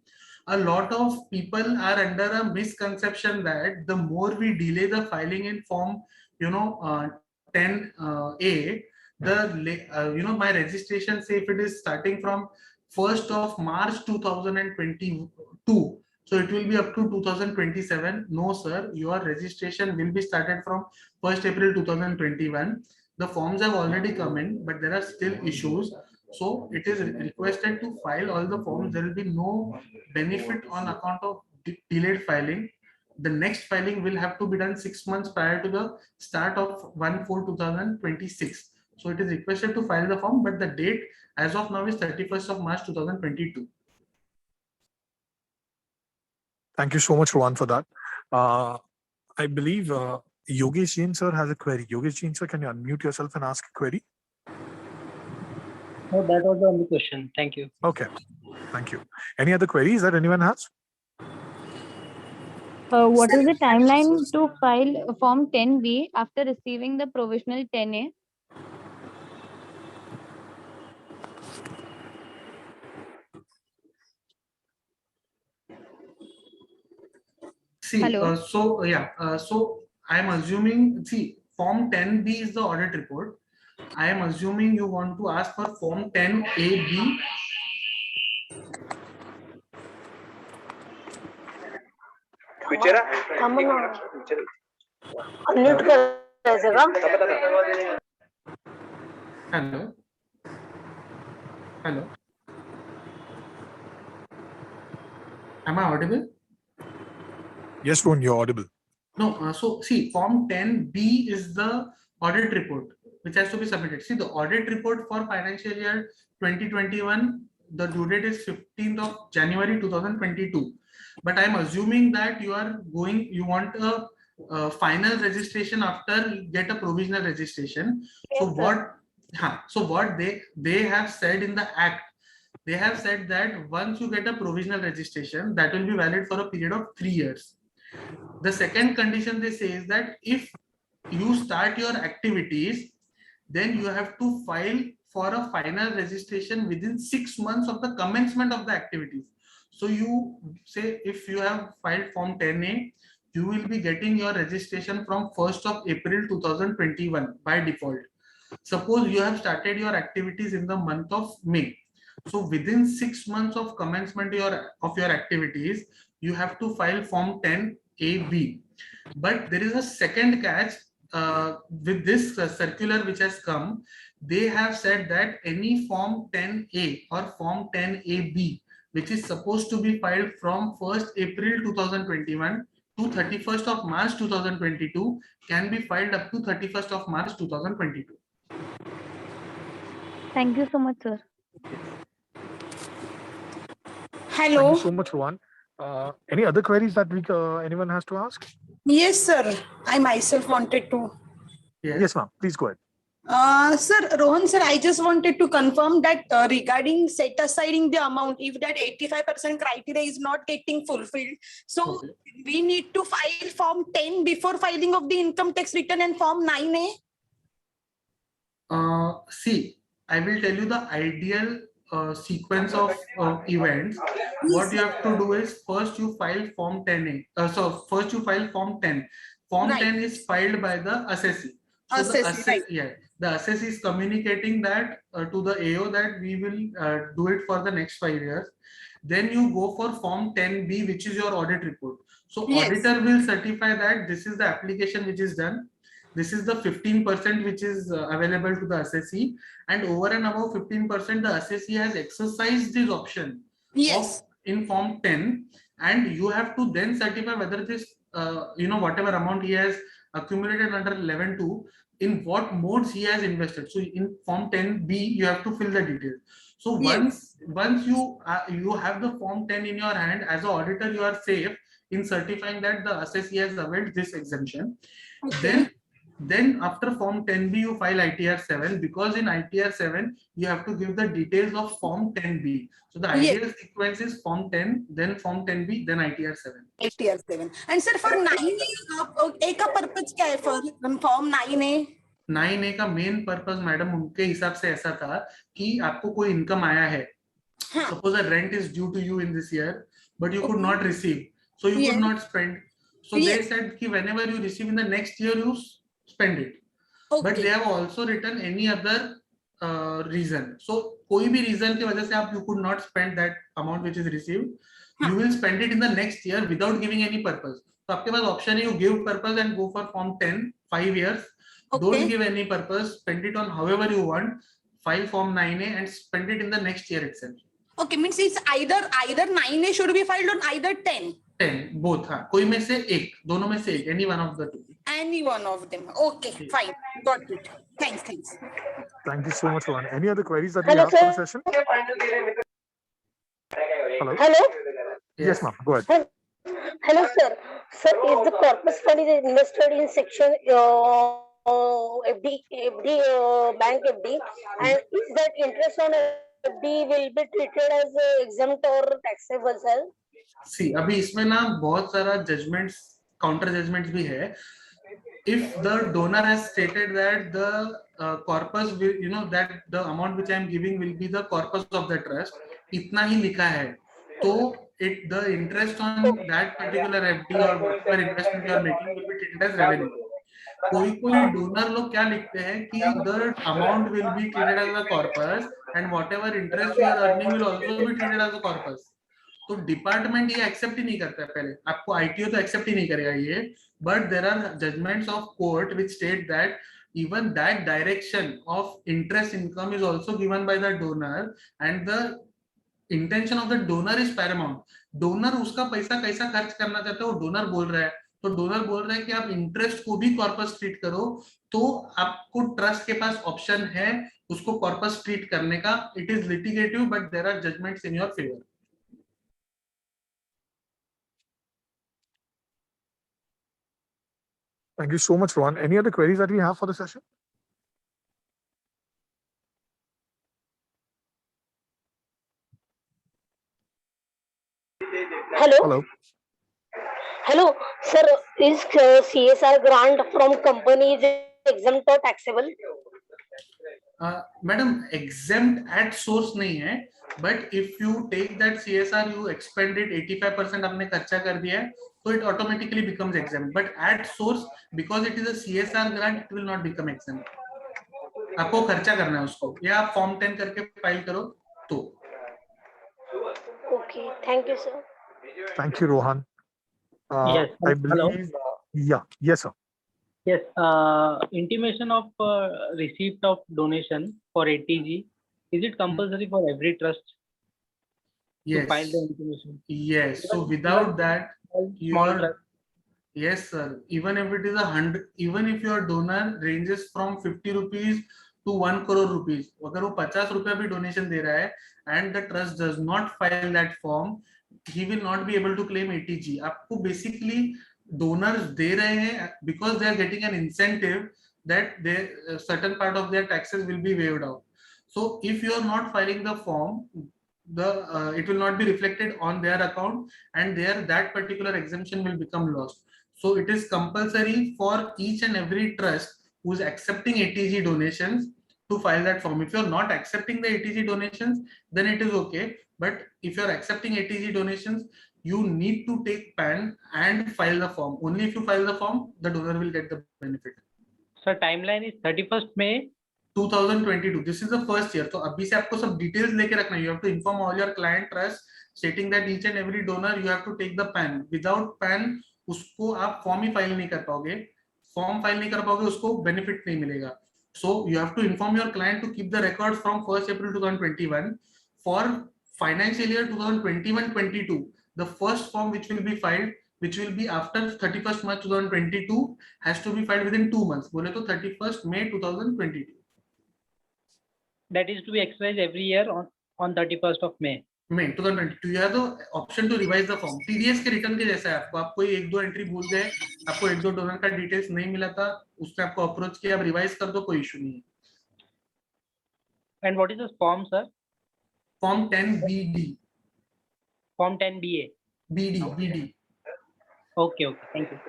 A lot of people are under a misconception that the more we delay the filing in form, 10A, my registration, say if it is starting from 1st of March 2022, so it will be up to 2027. No, sir, your registration will be started from 1st April 2021. The forms have already come in, but there are still issues. So it is requested to file all the forms. There will be no benefit on account of delayed filing. The next filing will have to be done 6 months prior to the start of 1/4/2026. So it is requested to file the form, but the date as of now is 31st of March 2022. Thank you so much, Rohan, for that. I believe Yogesh Jain sir has a query. Yogesh Jain sir, can you unmute yourself and ask a query? No, that was the only question. Thank you. Okay, thank you. Any other queries that anyone has? What is the timeline to file Form 10B after receiving the provisional 10A? See, Hello. so I'm assuming, see, Form 10B is the audit report. I am assuming you want to ask for Form 10AB. Hello. Hello. Am I audible? Yes, Rohan, you're audible. No, so see, Form 10B is the audit report which has to be submitted. See, the audit report for financial year 2021, the due date is 15th of January 2022. But I'm assuming that you want a final registration after you get a provisional registration. Yes, So what they have said in the act, they have said that once you get a provisional registration, that will be valid for a period of 3 years. The second condition they say is that if you start your activities, then you have to file for a final registration within 6 months of the commencement of the activities. So you say if you have filed Form 10A, you will be getting your registration from 1st of April 2021 by default. Suppose you have started your activities in the month of May. So within 6 months of commencement of your activities, you have to file Form 10AB. But there is a second catch with this circular which has come. They have said that any Form 10A or Form 10AB, which is supposed to be filed from 1st April 2021 to 31st of March 2022, can be filed up to 31st of March 2022. Thank you so much, sir. Thank you so much, Rohan. Any other queries that anyone has to ask? Yes, sir. I myself wanted to. Yes, ma'am. Please go ahead. Sir, Rohan, sir, I just wanted to confirm that regarding set asiding the amount, if that 85% criteria is not getting fulfilled, so Okay. we need to file Form 10 before filing of the income tax return and Form 9A? See, I will tell you the ideal sequence of events. What you have to do is first you file Form 10A. First you file Form 10. Form Right. 10 is filed by the assessee. So the assessee is communicating that to the AO that we will do it for the next 5 years. then you go for Form 10B, which is your audit report. So Yes. auditor will certify that this is the application which is done. This is the 15% which is available to the assessee, and over and above 15%, the assessee has exercised this option Yes. of in Form 10, and you have to then certify whether this, whatever amount he has accumulated under 11.2, in what modes he has invested. So in Form 10B, you have to fill the details. So Yes. once you have the Form 10 in your hand, as an auditor, you are safe in certifying that the assessee has availed this exemption. Okay. Then after Form 10B, you file ITR 7, because in ITR 7, you have to give the details of Form 10B. So the Yes. ideal sequence is Form 10, then Form 10B, then ITR 7. ATR 7. And sir, for 9A का purpose क्या है for Form 9A? 9A का main purpose madam उनके हिसाब से ऐसा था कि आपको कोई इनकम आया है, हाँ. suppose a rent is due to you in this year, but you could Okay. not receive, so you Yes. could not spend. So Yes. they said कि whenever you receive in the next year, you spend it. But they Okay. have also written any other reason. So कोई भी reason की वजह से आप you could not spend that amount which is received, you will spend it in the next year without giving any purpose. तो आपके पास option है, you give purpose and go for Form 10, 5 years. Okay. Don't give any purpose, spend it on however you want, file Form 9A and spend it in the next year itself. Okay, means it's either 9A should be filed on either 10. 10, both. हाँ, कोई में से एक, दोनों में से एक, any one of the two. Any one of them. Okay, fine. Got it. Thanks. Thank you so much, Rohan. Any other queries that we Hello, have for the sir. session? Hello. Hello. Yes, ma'am. Go ahead. Hello, sir. Sir, is the corpus fund is invested in section FD, bank FD, and is that interest on FD will be treated as exempt or taxable, sir? See, अभी इसमें ना बहुत सारा judgments, counter judgments भी है. If the donor has stated that the corpus will, that the amount which I am giving will be the corpus of the trust, इतना ही लिखा है, तो the interest on that particular FD or whatever investment you are making will be treated as revenue. कोई donor लोग क्या लिखते हैं कि the amount will be treated as a corpus and whatever interest you are earning will also be treated as a corpus. तो department ये accept ही नहीं करता है. पहले आपको आईटीओ तो एक्सेप्ट ही नहीं करेगा ये, but there are judgments of court which state that even that direction of interest income is also given by the donor and the intention of the donor is paramount. Donor उसका पैसा कैसा खर्च करना चाहता है वो डोनर बोल रहा है, तो डोनर बोल रहा है कि आप इंटरेस्ट को भी कॉर्पस ट्रीट करो, तो आपको ट्रस्ट के पास ऑप्शन है उसको कॉर्पस ट्रीट करने का. It is litigative but there are judgments in your favour. Thank you so much, Rohan. Any other queries that we have for the session? Hello. Hello, sir. Is CSR grant from companies exempt or taxable? Madam exempt at source नहीं है, but if you take that CSR, you expend it 85% आपने खर्चा कर दिया है, so it automatically becomes exempt. But at source, because it is a CSR grant, it will not become exempt. आपको खर्चा करना है उसको, या आप Form 10 करके फाइल करो तो. Okay, thank you, sir. Thank you, Rohan. Yes, I hello. believe. Yes, sir. Yes, intimation of receipt of donation for ATG, is it compulsory for every trust to file Yes. the intimation? Yes. So without that, Small your trust. yes, sir. Even if it is 100, even if your donor ranges from 50 rupees to 1 crore rupees, अगर वो 50 रुपया भी donation दे रहा है and the trust does not file that form, he will not be able to claim ATG. आपको basically donors दे रहे हैं because they are getting an incentive that they certain part of their taxes will be waived out. So if you are not filing the form, it will not be reflected on their account and that particular exemption will become lost. So it is compulsory for each and every trust who is accepting ATG donations to file that form. If you are not accepting the ATG donations, then it is okay. But if you are accepting ATG donations, you need to take PAN and file the form. Only if you file the form, the donor will get the benefit. So timeline is 31st May 2022. This is the first year. तो अभी से आपको सब details लेके रखना है. You have to inform all your client trust stating that each and every donor you have to take the PAN. Without PAN उसको आप फॉर्म ही फाइल नहीं कर पाओगे. फॉर्म फाइल नहीं कर पाओगे, उसको बेनिफिट नहीं मिलेगा. So you have to inform your client to keep the records from 1st April 2021 for financial year 2021-22. The first form which will be filed, which will be after 31st March 2022, has to be filed within 2 months. बोले तो 31st May 2022. That is to be exercised every year on 31st of May. May 2022. You have the option to revise the form. TDS के return के जैसा है आपको. आप कोई 1-2 entry भूल गए, आपको 1-2 डोनर का डिटेल्स नहीं मिला था, उसने आपको अप्रोच किया, आप रिवाइज कर दो, कोई इशू नहीं है. And what is the form, sir? Form 10BD. Form 10BA. BD. Okay, thank you.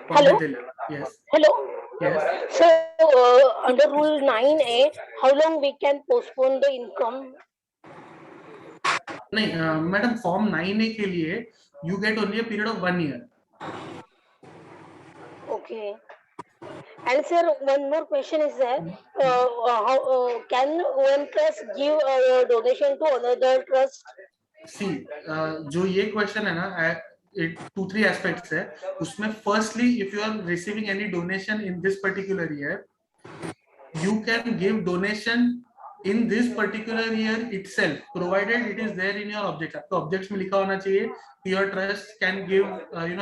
Hello? Yes. Hello. Yes. So under rule 9A, how long we can postpone the income? नहीं madam, form 9A के लिए you get only a period of 1 year. Okay. And sir, one more question is there. How can one trust give a donation to another trust? See, जो ये question है ना, 2-3 aspects है उसमें. Firstly, if you are receiving any donation in this particular year, you can give donation in this particular year itself, provided it is there in your object. आपके objects में लिखा होना चाहिए कि your trust can give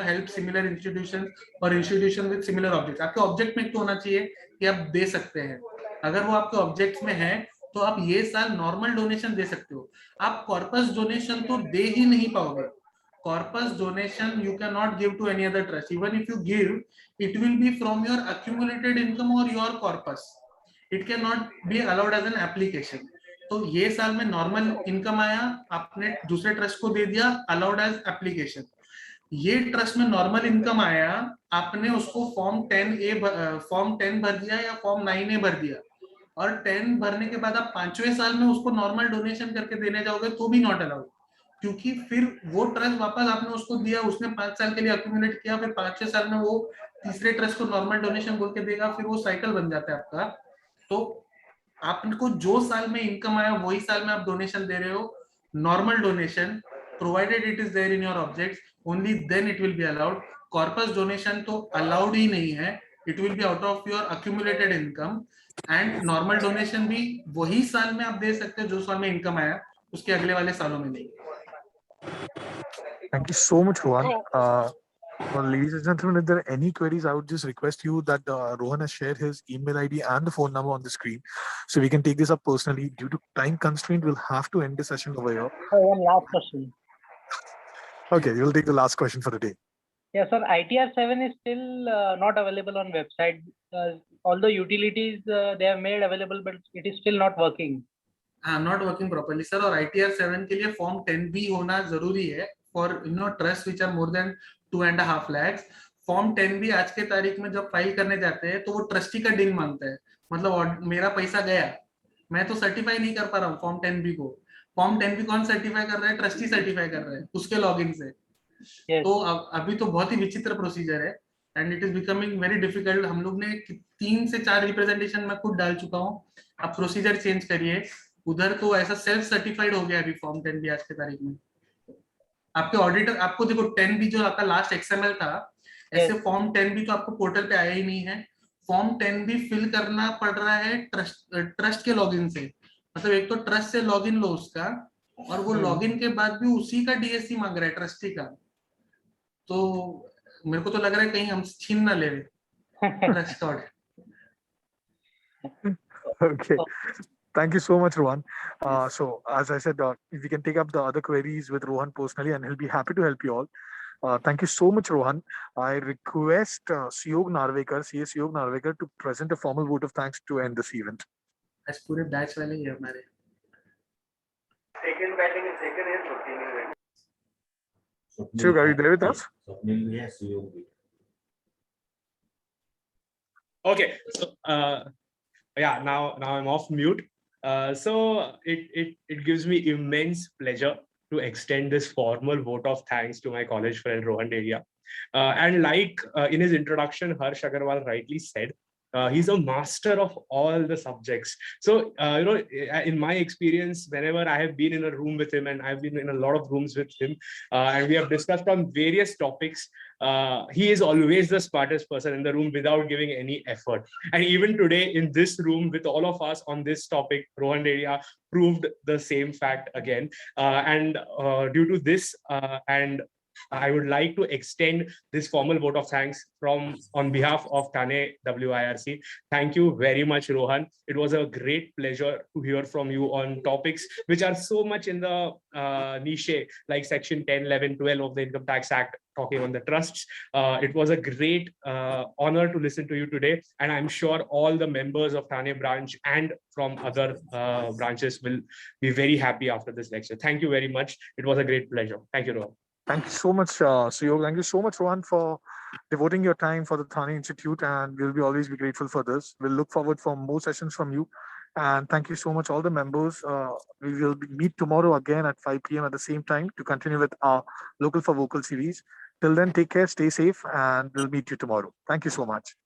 help similar institutions or institutions with similar objects. आपके object में तो होना चाहिए कि आप दे सकते हैं. अगर वो आपके objects में है तो आप ये साल नॉर्मल डोनेशन दे सकते हो. आप कॉर्पस डोनेशन तो दे ही नहीं पाओगे. Corpus donation you cannot give to any other trust. Even if you give, it will be from your accumulated income or your corpus. It cannot be allowed as an application. तो ये साल में normal income आया, आपने दूसरे trust को दे दिया, allowed as application. ये ट्रस्ट में नॉर्मल इनकम आया, आपने उसको फॉर्म 10 भर दिया या फॉर्म 9A भर दिया, और 10 भरने के बाद आप 5वें साल में उसको नॉर्मल डोनेशन करके देने जाओगे तो भी नॉट अलाउड. क्योंकि फिर वो ट्रस्ट वापस आपने उसको दिया, उसने 5 साल के लिए अक्यूमुलेट किया, फिर 5वें साल में वो तीसरे ट्रस्ट को नॉर्मल डोनेशन बोल के देगा, फिर वो साइकिल बन जाता है आपका. तो आपको जो साल में इनकम आया वही साल में आप डोनेशन दे रहे हो. Normal donation, provided it is there in your objects, only then it will be allowed. Corpus donation तो अलाउड ही नहीं है. It will be out of your accumulated income. And normal donation भी वही साल में आप दे सकते हो जो साल में इनकम आया, उसके अगले वाले सालों में नहीं. Thank you so much, Rohan. Well, ladies and gentlemen, if there are any queries, I would just request you that Rohan has shared his email ID and the phone number on the screen, so we can take this up personally. Due to time constraint, we'll have to end the session over here. One last question. Okay, we'll take the last question for the day. Yeah, sir. ITR 7 is still not available on website. All the utilities they have made available, but it is still not working. Not working properly, sir. और ITR 7 के लिए form 10B होना जरूरी है for trust which are more than 2.5 lakhs. Form 10B आज के तारीख में जब फाइल करने जाते हैं तो वो ट्रस्टी का डिन मांगता है. मतलब मेरा पैसा गया, मैं तो सर्टिफाई नहीं कर पा रहा हूँ फॉर्म 10B को. फॉर्म 10B कौन सर्टिफाई कर रहा है? ट्रस्टी सर्टिफाई कर रहा है उसके लॉगिन से. Yes. तो अभी तो बहुत ही विचित्र प्रोसीजर है, and it is becoming very difficult. हम लोग ने 3 से 4 रिप्रेजेंटेशन में खुद डाल चुका हूँ. आप प्रोसीजर चेंज करिए. उधर तो ऐसा सेल्फ सर्टिफाइड हो गया अभी फॉर्म 10B आज के तारीख में. आपके ऑडिटर आपको देखो 10B जो आपका लास्ट XML था, ऐसे फॉर्म 10B तो आपको पोर्टल पे आया ही नहीं है. फॉर्म 10B फिल करना पड़ रहा है ट्रस्ट के लॉगिन से. मतलब एक तो ट्रस्ट से लॉगिन लो उसका, और वो लॉगिन के बाद भी उसी का DSC मांग रहा है ट्रस्टी का. तो मेरे को तो लग रहा है कहीं हम छीन ना ले ट्रस्ट का. Okay. Thank you so much, Rohan. So, as I said, we can take up the other queries with Rohan personally, and he'll be happy to help you all. Thank you so much, Rohan. I request Siyog Narvekar, CS Siyog Narvekar, to present a formal vote of thanks to end this event. आज पूरे batch वाले ही हमारे. Siyog, are you there with us? Okay, so yeah, now I'm off mute. So it gives me immense pleasure to extend this formal vote of thanks to my college friend Rohan Deria. And like in his introduction, Harsh Agarwal rightly said, He's a master of all the subjects. So, in my experience, whenever I have been in a room with him, and I've been in a lot of rooms with him, and we have discussed on various topics, he is always the smartest person in the room without giving any effort. And even today in this room with all of us on this topic, Rohan Dedia proved the same fact again. And due to this, and I would like to extend this formal vote of thanks on behalf of Thane WIRC. Thank you very much, Rohan. It was a great pleasure to hear from you on topics which are so much in the niche, like Section 10, 11, 12 of the Income Tax Act, talking on the trusts. It was a great honor to listen to you today. And I'm sure all the members of Thane branch and from other branches will be very happy after this lecture. Thank you very much. It was a great pleasure. Thank you, Rohan. Thank you so much, Suyog. Thank you so much, Rohan, for devoting your time for the Thane Institute, and we'll always be grateful for this. We'll look forward for more sessions from you. And thank you so much, all the members. We will meet tomorrow again at 5 p.m. at the same time to continue with our Local for Vocal series. Till then, take care, stay safe, and we'll meet you tomorrow. Thank you so much.